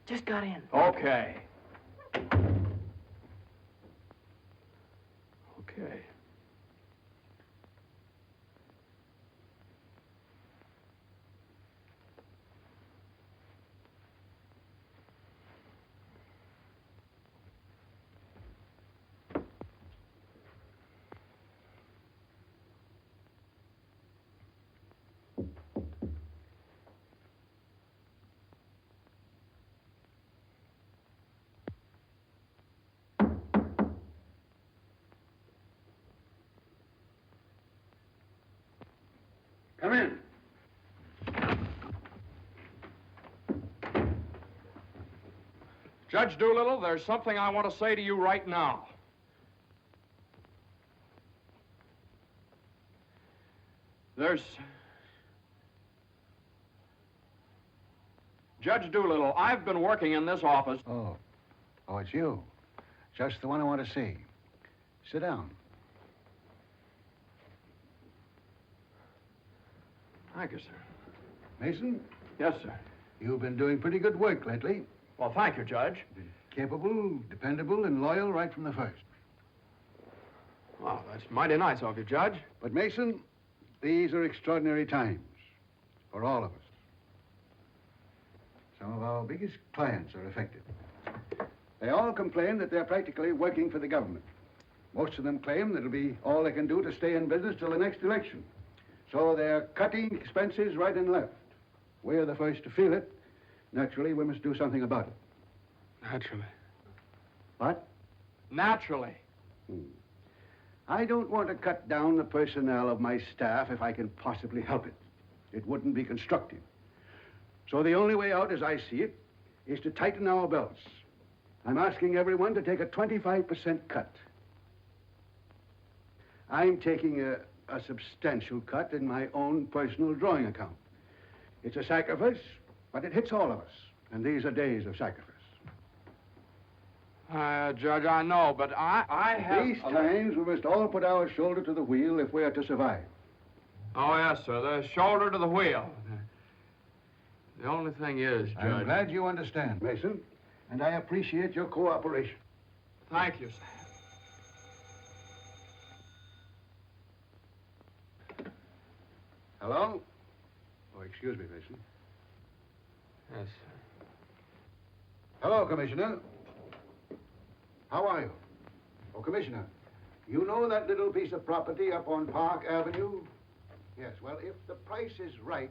Just got in. Okay. Okay. Come in. Judge Doolittle, there's something I want to say to you right now. Judge Doolittle, I've been working in this office. Oh, it's you. Just the one I want to see. Sit down. Thank you, sir. Mason, Yes, sir. you've been doing pretty good work lately. Well, thank you, Judge. Capable, dependable, and loyal right from the first. Well, that's mighty nice of you, Judge. But, Mason, these are extraordinary times for all of us. Some of our biggest clients are affected. They all complain that they're practically working for the government. Most of them claim that it'll be all they can do to stay in business till the next election. So they're cutting expenses right and left. We're the first to feel it. Naturally, we must do something about it. Naturally. What? Naturally. I don't want to cut down the personnel of my staff if I can possibly help it. It wouldn't be constructive. So the only way out, as I see it, is to tighten our belts. I'm asking everyone to take a 25% cut. I'm taking a substantial cut in my own personal drawing account. It's a sacrifice, but it hits all of us. And these are days of sacrifice. Judge, I know, but I have... These times, we must all put our shoulder to the wheel if we are to survive. Oh, yes, sir. The shoulder to the wheel. The only thing is, Judge... I'm glad you understand, Mason, and I appreciate your cooperation. Thank you, sir. Hello? Oh, excuse me, Mason. Yes, sir. Hello, Commissioner. How are you? Oh, Commissioner, you know that little piece of property up on Park Avenue? Yes, well, if the price is right...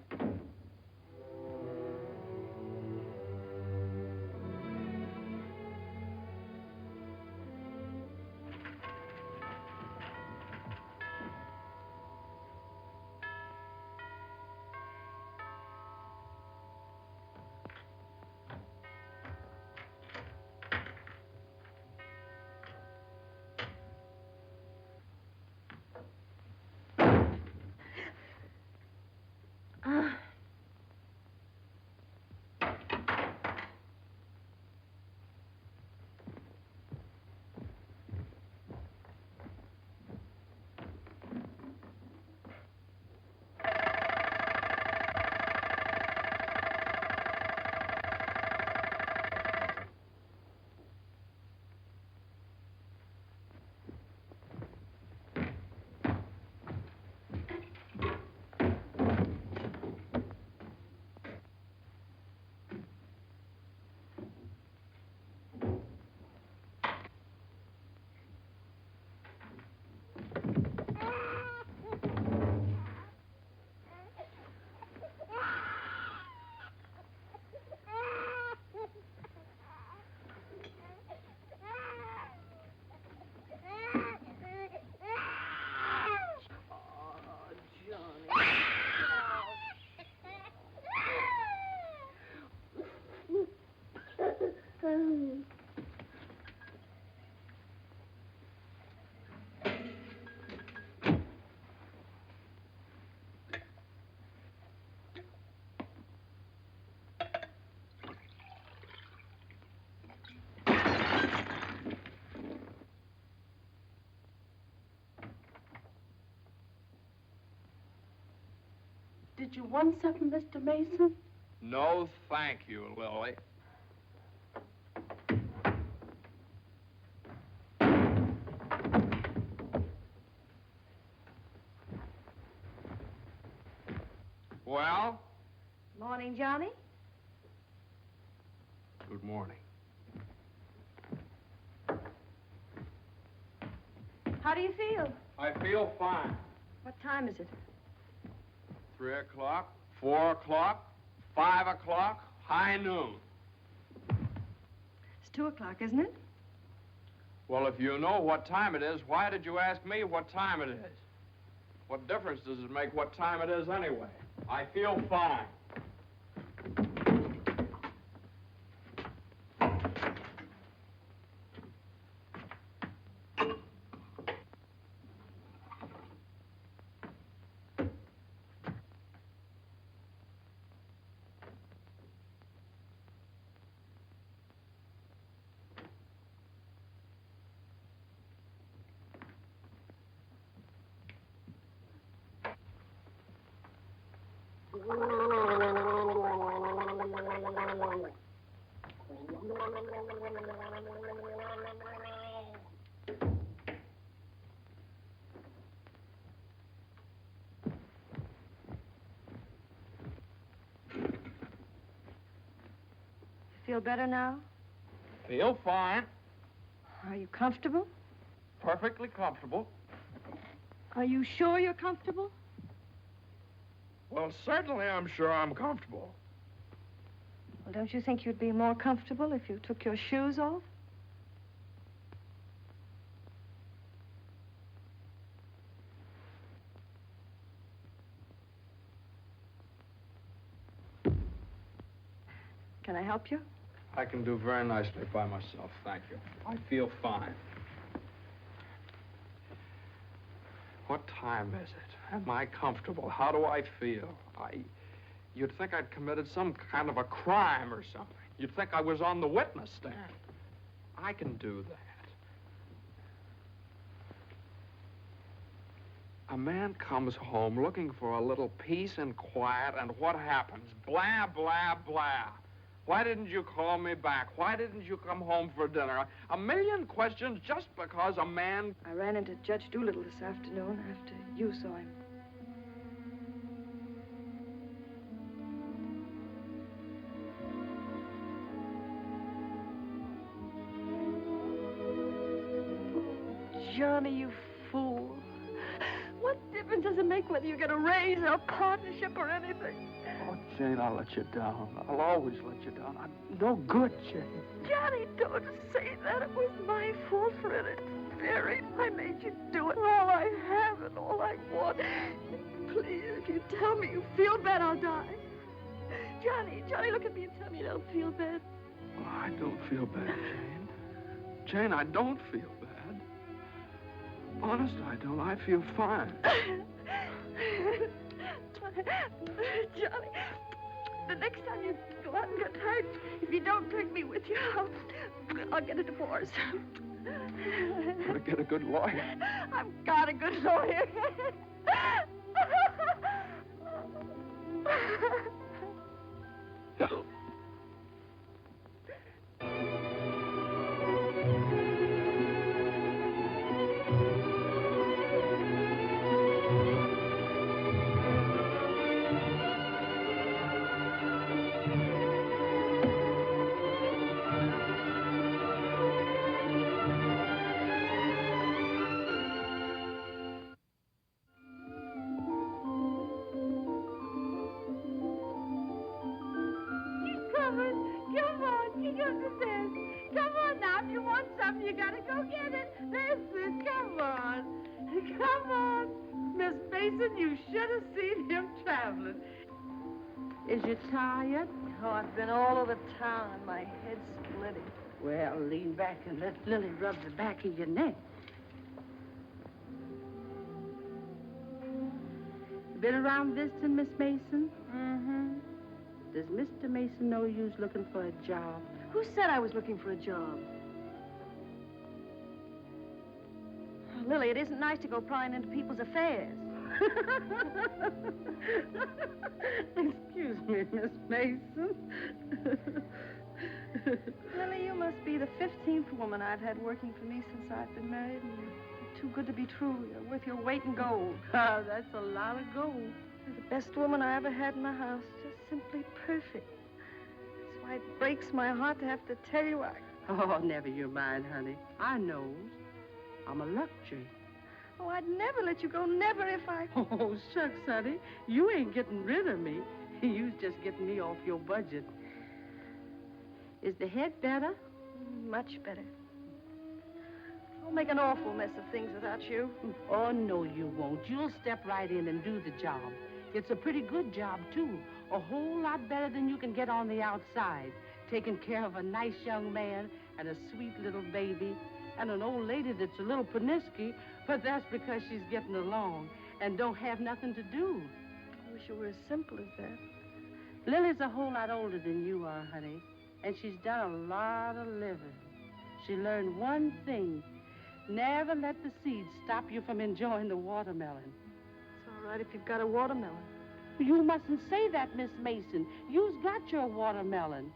Did you want something, Mr. Mason? No, thank you, Lily. Well? Morning, Johnny. Good morning. How do you feel? I feel fine. What time is it? 3 o'clock, 4 o'clock, 5 o'clock, high noon. It's 2 o'clock, isn't it? Well, if you know what time it is, why did you ask me what time it is? What difference does it make what time it is anyway? I feel fine. Feel better now? Feel fine. Are you comfortable? Perfectly comfortable. Are you sure you're comfortable? Well, certainly I'm sure I'm comfortable. Well, don't you think you'd be more comfortable if you took your shoes off? Can I help you? I can do very nicely by myself, thank you. I feel fine. What time is it? Am I comfortable? How do I feel? You'd think I'd committed some kind of a crime or something. You'd think I was on the witness stand. I can do that. A man comes home looking for a little peace and quiet, and what happens? Blah, blah, blah. Why didn't you call me back? Why didn't you come home for dinner? A million questions just because a man... I ran into Judge Doolittle this afternoon after you saw him. Johnny, you fool. What difference does it make whether you get a raise or a partnership or anything? Oh, Jane, I'll let you down. I'll always let you down. I'm no good, Jane. Johnny, don't say that. It was my fault for interfering. I made you do it. All I have and all I want. Please, if you tell me you feel bad, I'll die. Johnny, look at me and tell me you don't feel bad. Oh, I don't feel bad, Jane. Jane, I don't feel bad. Honest, I don't. I feel fine. Johnny, the next time you go out and get hurt, if you don't take me with you, I'll get a divorce. Gotta get a good lawyer. I've got a good lawyer. Come on, you got the best. Come on now, if you want something, you gotta go get it. Listen, come on. Come on. Miss Mason, you should have seen him traveling. Is you tired? Oh, I've been all over town and my head's splitting. Well, lean back and let Lily rub the back of your neck. Been around visiting, Miss Mason? Mm-hmm. Does Mr. Mason know you's looking for a job? Who said I was looking for a job? Lily, it isn't nice to go prying into people's affairs. Excuse me, Miss Mason. Lily, you must be the 15th woman I've had working for me since I've been married, and you're too good to be true. You're worth your weight in gold. Ah, that's a lot of gold. You're the best woman I ever had in my house. Just simply perfect. That's why it breaks my heart to have to tell you Oh, never you mind, honey. I knows. I'm a luxury. Oh, I'd never let you go, never if I... Oh, shucks, honey. You ain't getting rid of me. You's just getting me off your budget. Is the head better? Much better. I'll make an awful mess of things without you. Oh, no, you won't. You'll step right in and do the job. It's a pretty good job, too. A whole lot better than you can get on the outside. Taking care of a nice young man and a sweet little baby and an old lady that's a little pernisky, but that's because she's getting along and don't have nothing to do. I wish it were as simple as that. Lily's a whole lot older than you are, honey, and she's done a lot of living. She learned one thing. Never let the seeds stop you from enjoying the watermelon. It's all right if you've got a watermelon. You mustn't say that, Miss Mason. You's got your watermelon.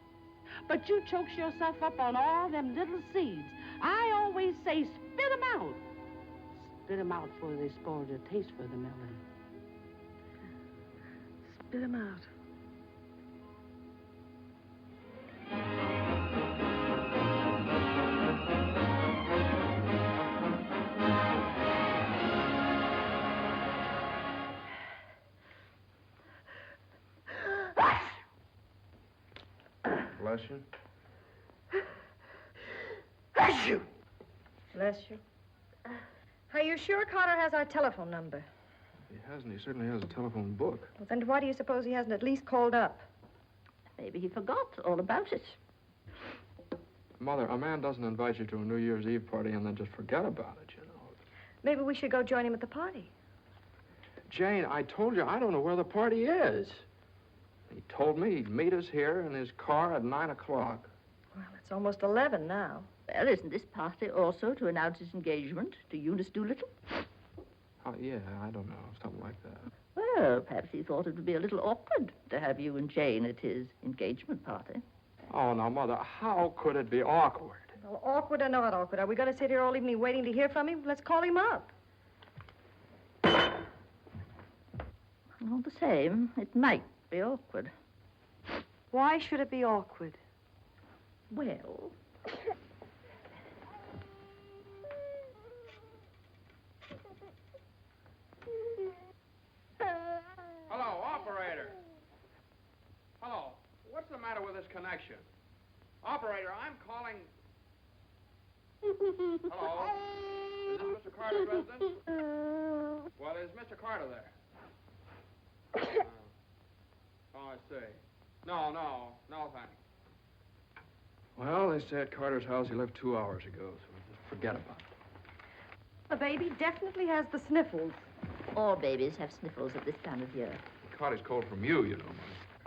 But you chokes yourself up on all them little seeds. I always say spit 'em out. Spit 'em out before they spoil their taste for the melon. Spit 'em out. Bless you. Bless you. Bless you. Are you sure Carter has our telephone number? He hasn't. He certainly has a telephone book. Well, then why do you suppose he hasn't at least called up? Maybe he forgot all about it. Mother, a man doesn't invite you to a New Year's Eve party and then just forget about it, you know. Maybe we should go join him at the party. Jane, I told you I don't know where the party is. He told me he'd meet us here in his car at 9 o'clock. Well, it's almost 11 now. Well, isn't this party also to announce his engagement to Eunice Doolittle? Oh, yeah, I don't know, something like that. Well, perhaps he thought it would be a little awkward to have you and Jane at his engagement party. Oh, now, Mother, how could it be awkward? Well, awkward or not awkward, are we going to sit here all evening waiting to hear from him? Let's call him up. All the same, it might be awkward. Why should it be awkward? Well... Hello, operator. Hello. What's the matter with this connection? Operator, I'm calling... Hello? Is this Mr. Carter's residence? Well, is Mr. Carter there? Oh, I see. No, thanks. Well, they say at Carter's house he left 2 hours ago, so just forget about it. The baby definitely has the sniffles. All babies have sniffles at this time of year. He caught his cold from you, you know, Mother.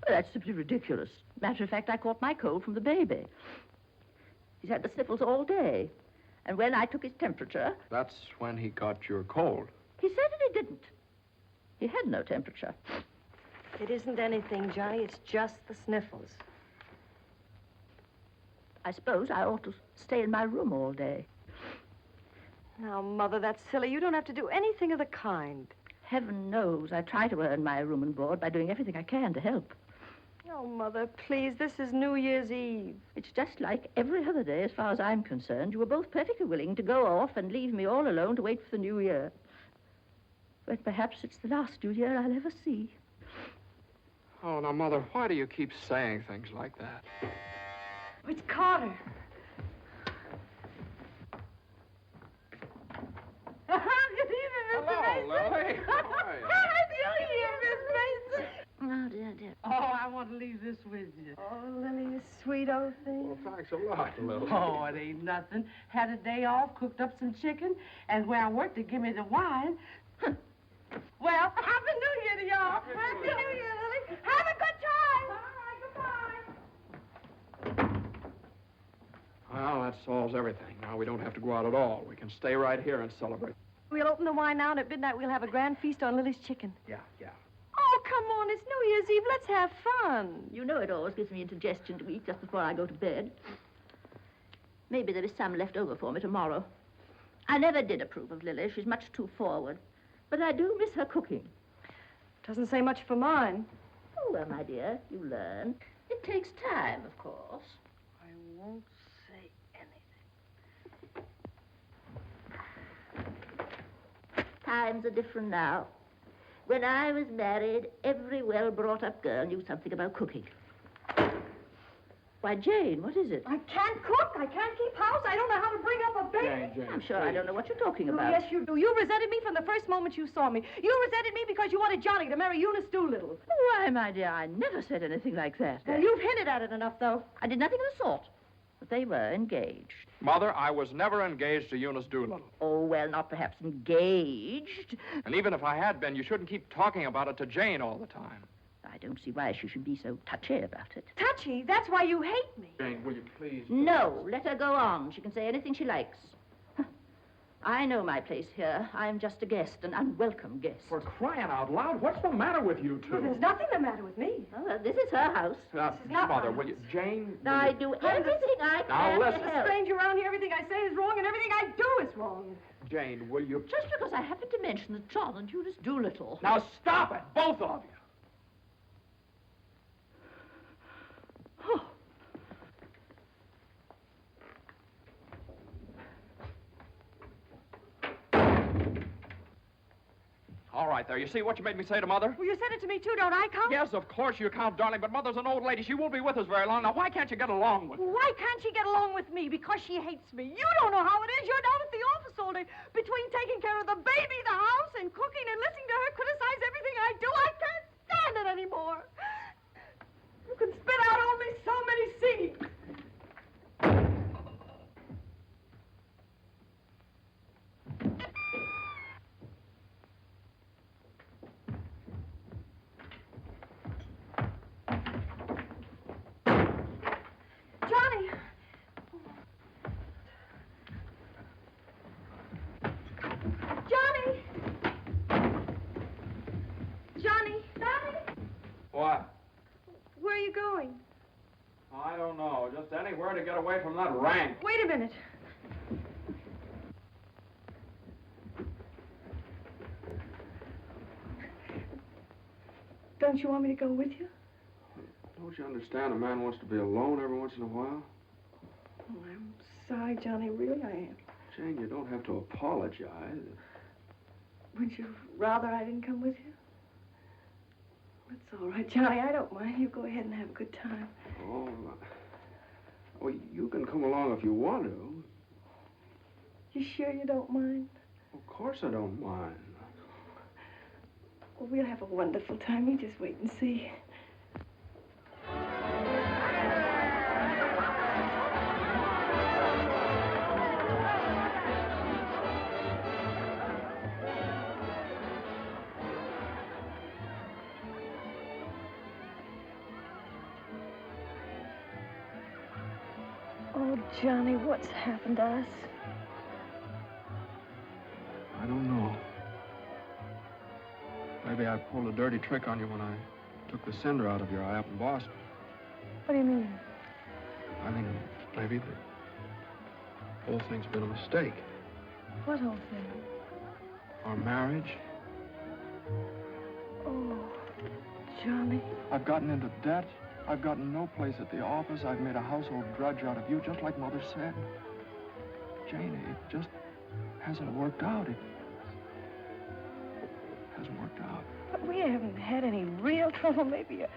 Well, that's simply ridiculous. Matter of fact, I caught my cold from the baby. He's had the sniffles all day. And when I took his temperature... That's when he got your cold. He certainly didn't. He had no temperature. It isn't anything, Johnny. It's just the sniffles. I suppose I ought to stay in my room all day. Now, Mother, that's silly. You don't have to do anything of the kind. Heaven knows I try to earn my room and board by doing everything I can to help. Oh, Mother, please. This is New Year's Eve. It's just like every other day as far as I'm concerned. You were both perfectly willing to go off and leave me all alone to wait for the New Year. But perhaps it's the last New Year I'll ever see. Oh, now, Mother, why do you keep saying things like that? It's Carter. Good evening, Mr. Mason. Hello, Lily. How are you? Happy New Year, Miss Mason. Oh, dear. Oh, I want to leave this with you. Oh, Lily, you sweet old thing. Well, thanks a lot, Lily. Oh, it ain't nothing. Had a day off, cooked up some chicken, and where I worked, they give me the wine. Well, Happy New Year to y'all. Happy New Year. New Year, Lily. Have a good time. All right, goodbye. Well, that solves everything. Now we don't have to go out at all. We can stay right here and celebrate. We'll open the wine now, and at midnight we'll have a grand feast on Lily's chicken. Yeah. Oh, come on. It's New Year's Eve. Let's have fun. You know it always gives me indigestion to eat just before I go to bed. Maybe there is some left over for me tomorrow. I never did approve of Lily. She's much too forward. But I do miss her cooking. Doesn't say much for mine. Oh, well, my dear, you learn. It takes time, of course. I won't say anything. Times are different now. When I was married, every well-brought-up girl knew something about cooking. Why, Jane, what is it? I can't cook. I can't keep house. I don't know how to bring up a baby. Jane, I'm sure please. I don't know what you're talking Oh, about. yes, you do. You resented me from the first moment you saw me. You resented me because you wanted Johnny to marry Eunice Doolittle. Why, my dear, I never said anything like that. Well, you've hinted at it enough, though. I did nothing of the sort. But they were engaged. Mother, I was never engaged to Eunice Doolittle. Oh, well, not perhaps engaged. And even if I had been, you shouldn't keep talking about it to Jane all the time. I don't see why she should be so touchy about it. Touchy? That's why you hate me. Jane, will you please? No, let her go on. She can say anything she likes. I know my place here. I'm just a guest, an unwelcome guest. For crying out loud, what's the matter with you Well, two? there's nothing the matter with me. Oh, well, this is her house. is not Mother, my will you? Jane, will I you? do everything I Now, can listen. to A help. stranger around here, everything I say is wrong, and everything I do is wrong. Jane, will you? Just because I happened to mention that John and Eunice Doolittle. Now stop it, both of you. Oh. All right, there. You see what you made me say to Mother? Well, you said it to me, too. Don't I count? Yes, of course you count, darling, but Mother's an old lady. She won't be with us very long. Now, why can't you get along with her? Why can't she get along with me? Because she hates me. You don't know how it is. You're down at the office all day. Between taking care of the baby, the house, and cooking, and listening to her criticize everything I do, I can't stand it anymore. You can spit out only so many seeds. Johnny! Johnny! Johnny! Johnny! What? Where are you going? I don't know. Just anywhere to get away from that rank. Wait a minute. Don't you want me to go with you? Don't you understand? A man wants to be alone every once in a while. Oh, I'm sorry, Johnny. Really, I am. Jane, you don't have to apologize. Would you rather I didn't come with you? That's all right, Johnny. I don't mind. You go ahead and have a good time. Oh, well, you can come along if you want to. You sure you don't mind? Of course I don't mind. Well, we'll have a wonderful time. You just wait and see. Oh, Johnny, what's happened to us? I don't know. Maybe I pulled a dirty trick on you when I took the cinder out of your eye up in Boston. What do you mean? I mean, maybe the whole thing's been a mistake. What whole thing? Our marriage. Oh, Johnny. I've gotten into debt. I've gotten no place at the office. I've made a household drudge out of you, just like Mother said. Jane, it just hasn't worked out. It hasn't worked out. But we haven't had any real trouble. Maybe a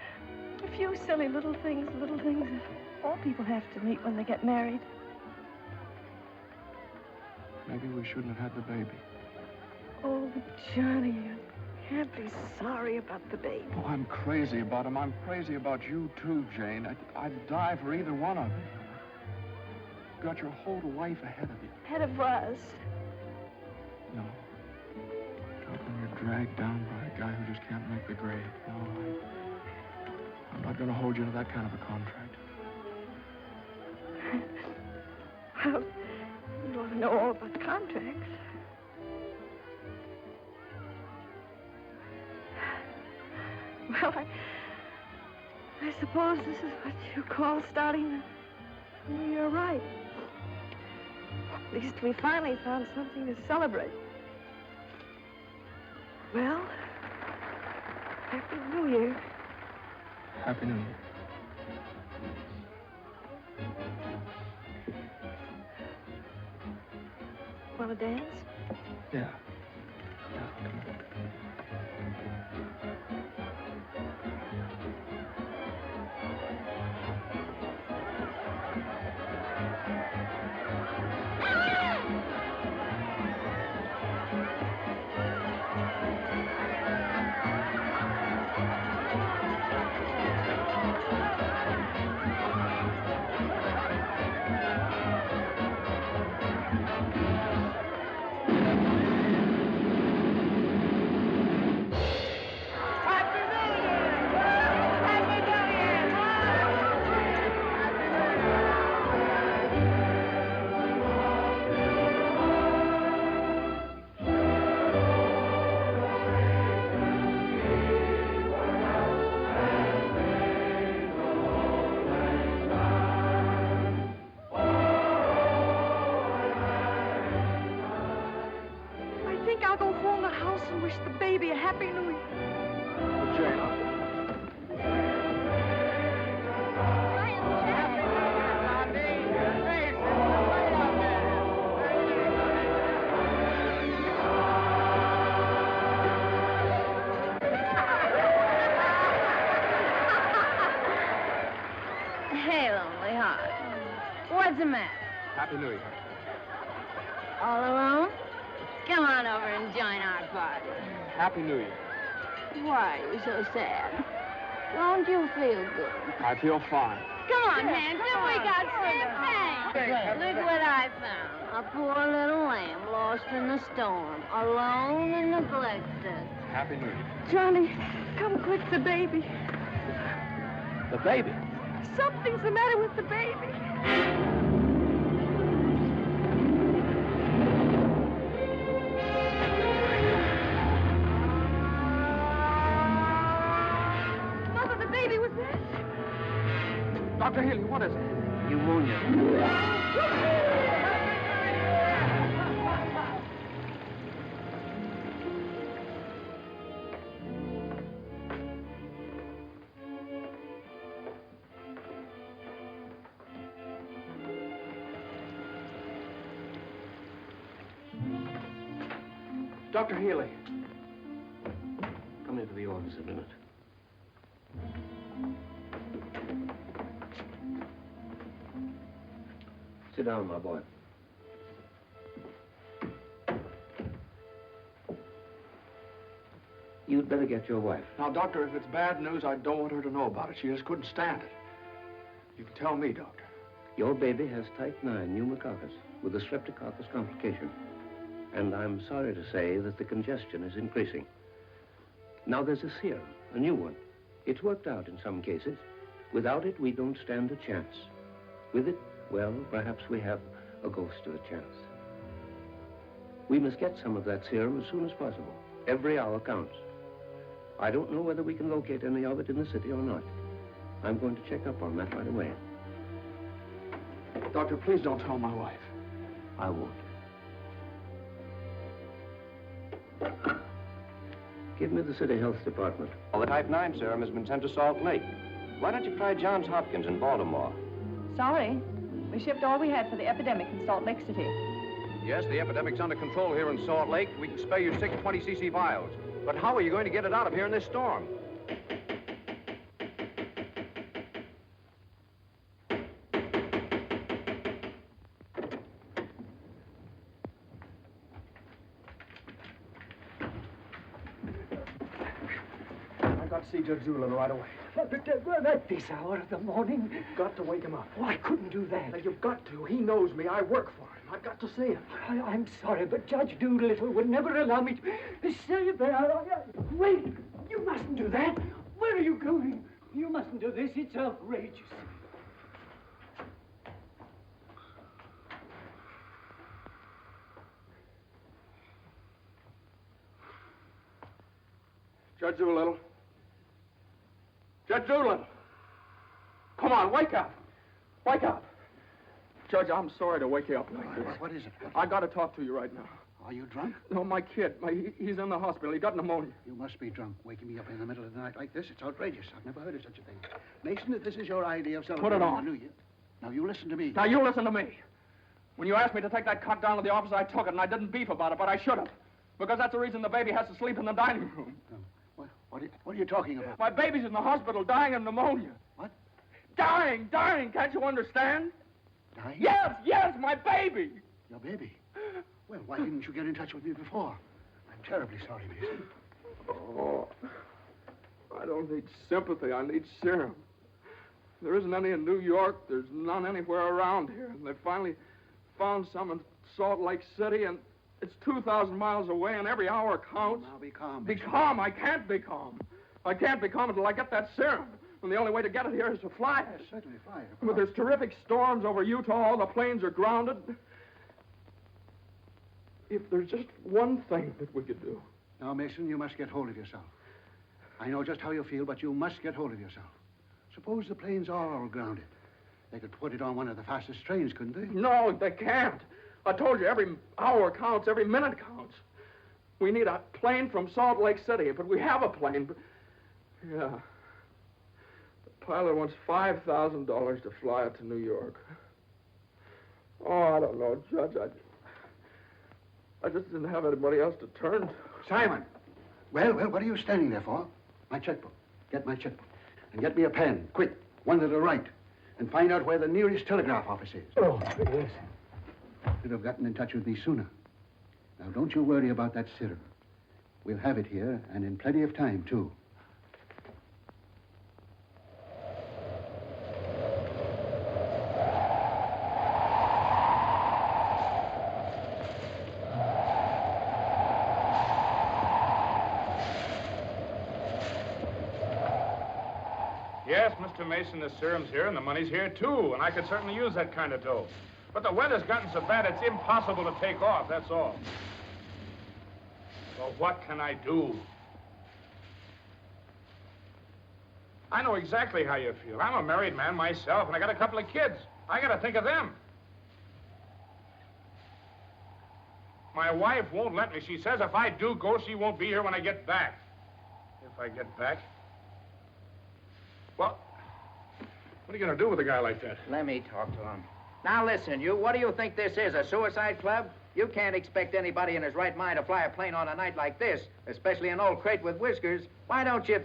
few silly little things that all people have to meet when they get married. Maybe we shouldn't have had the baby. Oh, Johnny, you can't be sorry about the baby. Oh, I'm crazy about him. I'm crazy about you, too, Jane. I'd die for either one of you. You've got your whole life ahead of you. Ahead of us. No. Not when you're dragged down by a guy who just can't make the grade. No, I'm not going to hold you to that kind of a contract. Well, you ought to know all about contracts. Well, I suppose this is what you call starting the new year right. At least we finally found something to celebrate. Well, Happy New Year. Happy New Year. Want to dance? Yeah. I think I'll go home to the house and wish the baby a Happy New Year. Hey, lonely heart. What's the matter? Happy New Year. All alone? Come on over and join our party. Happy New Year. Why are you so sad? Don't you feel good? I feel fine. Come on, Hampton, we got champagne. Look what I found. A poor little lamb lost in the storm, alone and neglected. Happy New Year. Johnny, come quick, the baby. The baby. Something's the matter with the baby. Mother, the baby was there. Dr. Healy, what is it? Pneumonia. Dr. Healy. Come into the office a minute. Sit down, my boy. You'd better get your wife. Now, Doctor, if it's bad news, I don't want her to know about it. She just couldn't stand it. You can tell me, Doctor. Your baby has type 9 pneumococcus with a streptococcus complication. And I'm sorry to say that the congestion is increasing. Now, there's a serum, a new one. It's worked out in some cases. Without it, we don't stand a chance. With it, well, perhaps we have a ghost of a chance. We must get some of that serum as soon as possible. Every hour counts. I don't know whether we can locate any of it in the city or not. I'm going to check up on that right away. Doctor, please don't tell my wife. I won't. Give me the city health department. Well, the type 9 serum has been sent to Salt Lake. Why don't you try Johns Hopkins in Baltimore? Sorry. We shipped all we had for the epidemic in Salt Lake City. Yes, the epidemic's under control here in Salt Lake. We can spare you 6 20cc vials. But how are you going to get it out of here in this storm? I got to see Judge Doolittle right away. At this hour of the morning? You've got to wake him up. Oh, I couldn't do that. Now, you've got to. He knows me. I work for him. I've got to see him. I'm sorry, but Judge Doolittle would never allow me to stay there. Wait! You mustn't do that. Where are you going? You mustn't do this. It's outrageous. Judge Doolittle. Judge Doolittle. Come on, wake up. Wake up. Judge, I'm sorry to wake you up like this. What is it? I got to talk to you right now. Are you drunk? No, my kid. He's in the hospital. He got pneumonia. You must be drunk, waking me up in the middle of the night like this. It's outrageous. I've never heard of such a thing. Mason, if this is your idea of celebrating Put it on. the New Year, now you listen to me. Now, you listen to me. When you asked me to take that cut down to the office, I took it, and I didn't beef about it, but I should have. Because that's the reason the baby has to sleep in the dining room. What are you talking about? My baby's in the hospital dying of pneumonia. What? Dying. Can't you understand? Dying? Yes, my baby. Your baby? Well, why didn't you get in touch with me before? I'm terribly sorry, Mason. Oh, I don't need sympathy. I need serum. There isn't any in New York. There's none anywhere around here. And they finally found some in Salt Lake City, and it's 2,000 miles away, and every hour counts. Now, be calm. Be calm. I can't be calm. I can't be calm until I get that serum. And the only way to get it here is to fly it. Certainly fly it. But there's terrific storms over Utah. All the planes are grounded. If there's just one thing that we could do. Now, Mason, you must get hold of yourself. I know just how you feel, but you must get hold of yourself. Suppose the planes are all grounded. They could put it on one of the fastest trains, couldn't they? No, they can't. I told you, every hour counts, every minute counts. We need a plane from Salt Lake City, but we have a plane. But... yeah. The pilot wants $5,000 to fly it to New York. Oh, I don't know, Judge. I just didn't have anybody else to turn to. Simon! Well, what are you standing there for? My checkbook. Get my checkbook. And get me a pen, quick, one that'll write. And find out where the nearest telegraph office is. Oh, yes. Should have gotten in touch with me sooner. Now, don't you worry about that serum. We'll have it here, and in plenty of time, too. Yes, Mr. Mason, the serum's here, and the money's here, too, and I could certainly use that kind of dough. But the weather's gotten so bad, it's impossible to take off, that's all. So what can I do? I know exactly how you feel. I'm a married man myself, and I got a couple of kids. I gotta think of them. My wife won't let me. She says if I do go, she won't be here when I get back. If I get back. Well, what are you gonna do with a guy like that? Let me talk to him. Now listen, you, what do you think this is, a suicide club? You can't expect anybody in his right mind to fly a plane on a night like this, especially an old crate with whiskers. Why don't you...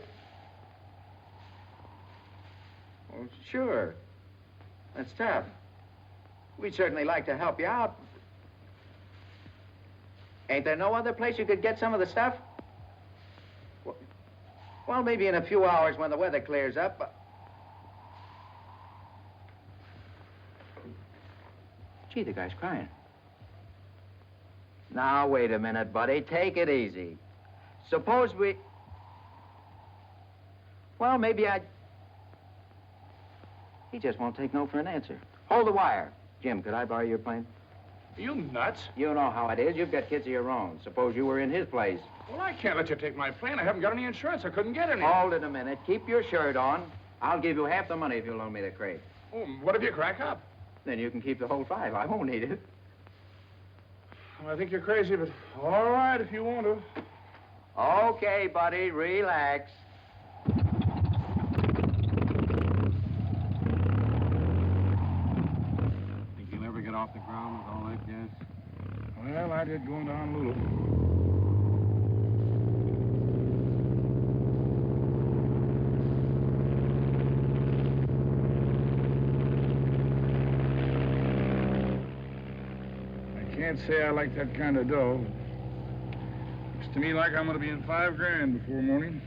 Well, sure. That's tough. We'd certainly like to help you out. Ain't there no other place you could get some of the stuff? Well, maybe in a few hours when the weather clears up. Gee, the guy's crying. Now, wait a minute, buddy. Take it easy. Suppose we... Well, maybe I... He just won't take no for an answer. Hold the wire. Jim, could I borrow your plane? Are you nuts? You know how it is. You've got kids of your own. Suppose you were in his place. Well, I can't let you take my plane. I haven't got any insurance. I couldn't get any. Hold it a minute. Keep your shirt on. I'll give you half the money if you'll loan me the crate. Oh, what if you crack up? Then you can keep the whole $5. I won't need it. Well, I think you're crazy, but all right if you want to. Okay, buddy. Relax. Think you'll ever get off the ground with all that gas? Well, I did going to Honolulu. Can't say I like that kind of dough. Looks to me like I'm going to be in $5 grand before morning.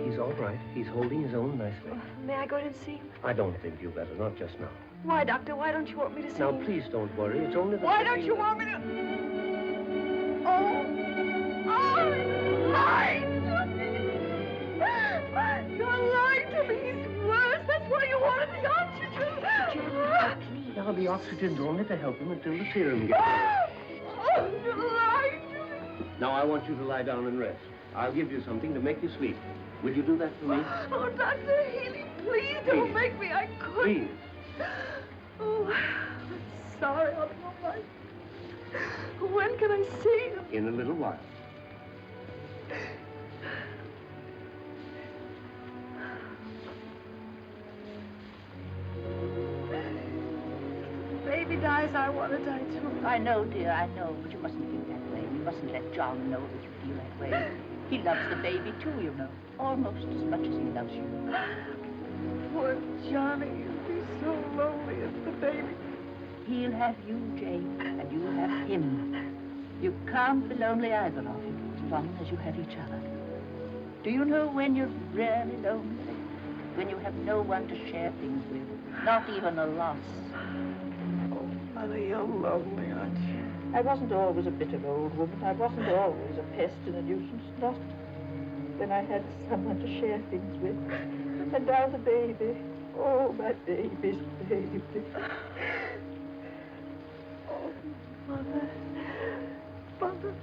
He's all right. He's holding his own nicely. May I go in and see him? I don't think you better, not just now. Why, Doctor? Why don't you want me to see Now, him? please don't worry. It's only the... Why don't you want me to... Oh! Oh! Mine! I'll be oxygened only to help him until the serum gets Oh, July! Now, I want you to lie down and rest. I'll give you something to make you sleep. Will you do that for me? Oh, Dr. Healy, please don't make me. I couldn't. Please. Oh, I'm sorry. I'll be all right. When can I see him? In a little while. Baby dies, I want to die too. I know, dear, I know, but you mustn't feel that way. You mustn't let John know that you feel that way. He loves the baby, too, you know. Almost as much as he loves you. Poor Johnny, he'll be so lonely as the baby. He'll have you, Jane, and you'll have him. You can't be lonely either of you, as long as you have each other. Do you know when you're really lonely? When you have no one to share things with, not even a loss. Oh, Mother, you're lonely, aren't you? I wasn't always a bitter old woman. I wasn't always a pest and a nuisance. Not when I had someone to share things with. And now the baby. Oh, my baby's baby. Oh, Mother. Mother.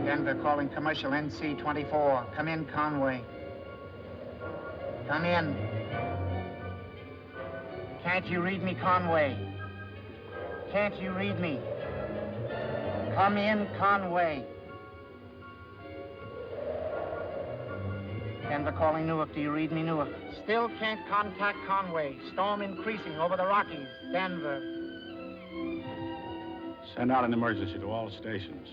Denver calling commercial NC 24. Come in, Conway. Come in. Can't you read me, Conway? Can't you read me? Come in, Conway. Denver calling Newark. Do you read me, Newark? Still can't contact Conway. Storm increasing over the Rockies. Denver. Send out an emergency to all stations.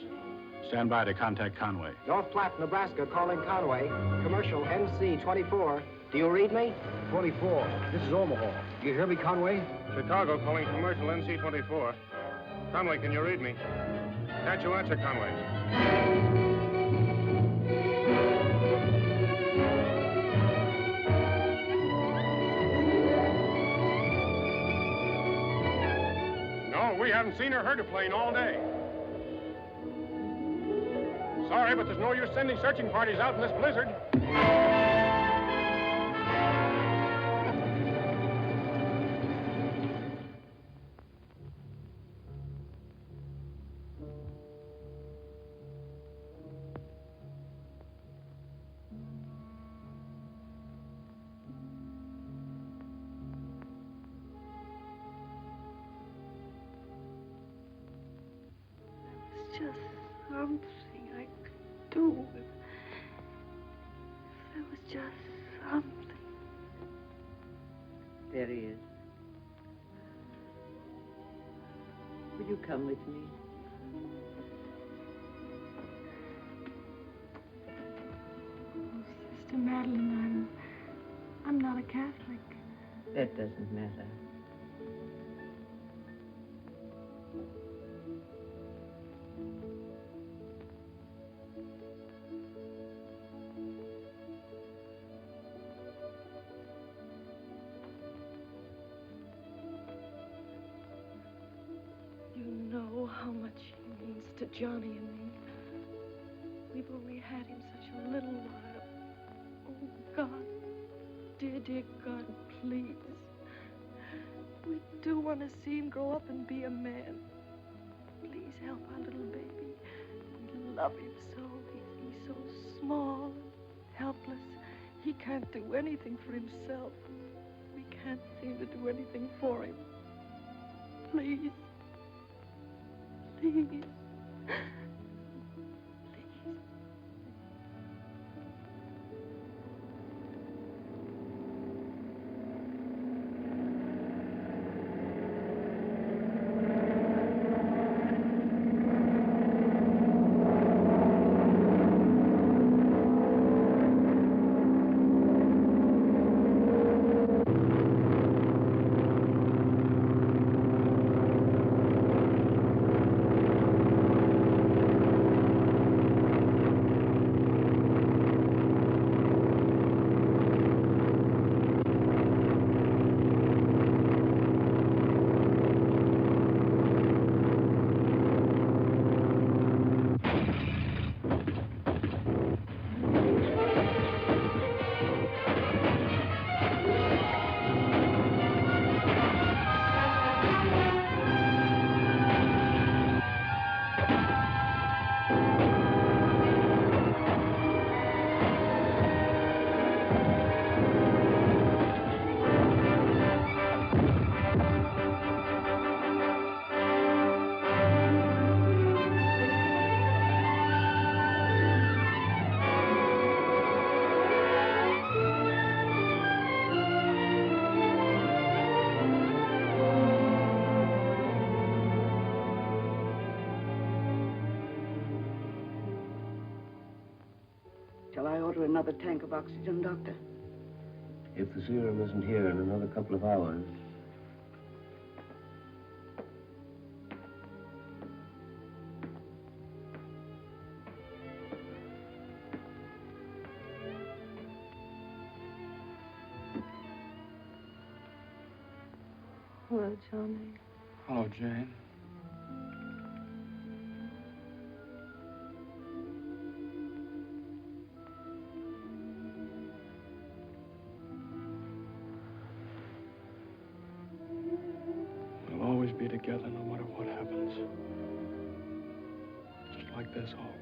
Stand by to contact Conway. North Platte, Nebraska, calling Conway. Commercial NC 24. Do you read me? 24. This is Omaha. Do you hear me, Conway? Chicago calling commercial NC 24. Conway, can you read me? Can't you answer, Conway? No, we haven't seen or heard a plane all day. Sorry, but there's no use sending searching parties out in this blizzard. It's just something I could do. If there was just something. There he is. Will you come with me? Oh, Sister Madeline, I'm not a Catholic. That doesn't matter. how much he means to Johnny and me. We've only had him such a little while. Oh, God. Dear God, please. We do want to see him grow up and be a man. Please help our little baby. We love him so. He's so small and helpless. He can't do anything for himself. We can't seem to do anything for him. Please. Please. Shall I order another tank of oxygen, Doctor? If the serum isn't here in another couple of hours. Hello, Johnny. Hello, Jane. We'll always be together no matter what happens. Just like this always.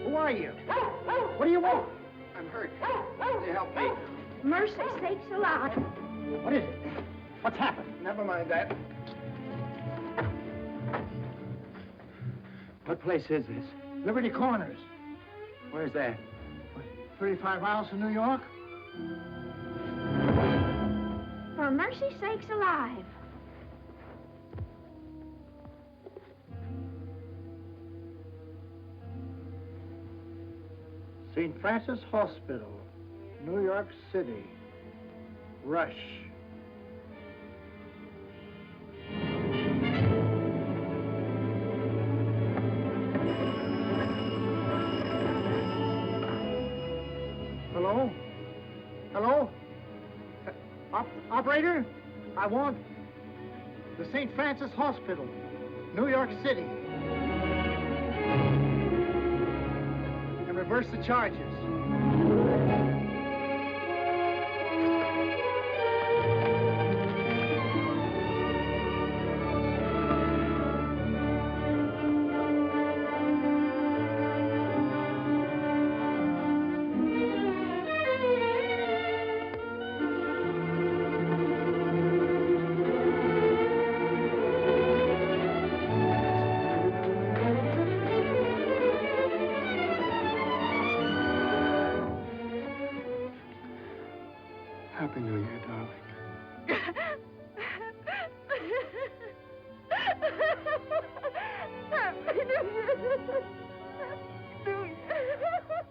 Who are you? What do you want? I'm hurt. Can you help me? Mercy sakes alive. What is it? What's happened? Never mind that. What place is this? Liberty Corners. Where's that? 35 miles from New York? For mercy sakes alive. St. Francis Hospital, New York City. Rush. Hello? Hello? Operator? I want the St. Francis Hospital, New York City. And reverse the charges. Happy New Year, darling. Happy New Year. New Year.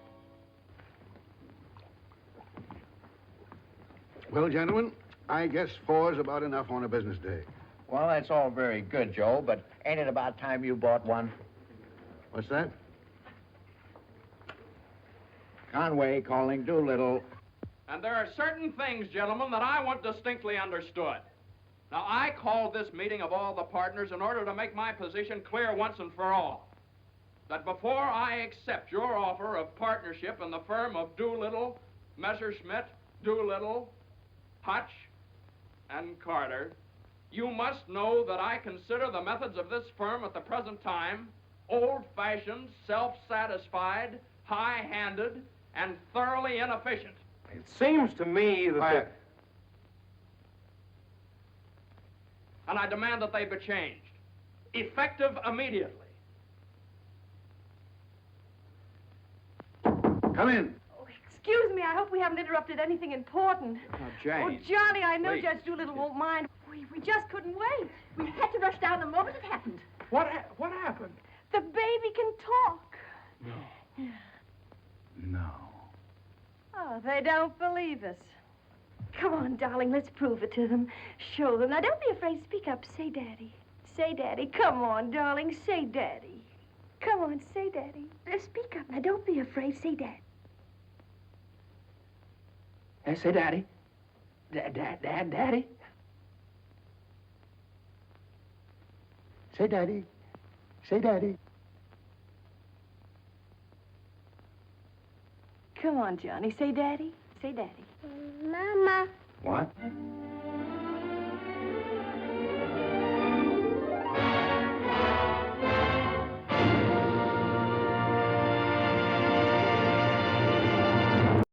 Well, gentlemen, I guess 4's about enough on a business day. Well, that's all very good, Joe, but ain't it about time you bought one? What's that? Conway calling Doolittle. And there are certain things, gentlemen, that I want distinctly understood. Now, I called this meeting of all the partners in order to make my position clear once and for all. That before I accept your offer of partnership in the firm of Doolittle, Messerschmitt, Doolittle, Hutch, and Carter, you must know that I consider the methods of this firm at the present time old-fashioned, self-satisfied, high-handed, and thoroughly inefficient. It seems to me that... And I demand that they be changed, effective immediately. Come in. Excuse me, I hope we haven't interrupted anything important. Oh, Jane. Oh, Johnny, I know Please. Judge Doolittle won't mind. We just couldn't wait. We had to rush down the moment it happened. What happened? The baby can talk. No. Oh, they don't believe us. Come on, darling, let's prove it to them. Show them. Now, don't be afraid. Speak up. Say Daddy. Say Daddy. Come on, darling. Say Daddy. Come on, say Daddy. Speak up. Now, don't be afraid. Say Daddy. Say Daddy. Daddy. Say Daddy. Say Daddy. Come on, Johnny. Say Daddy. Say Daddy. Mama. What?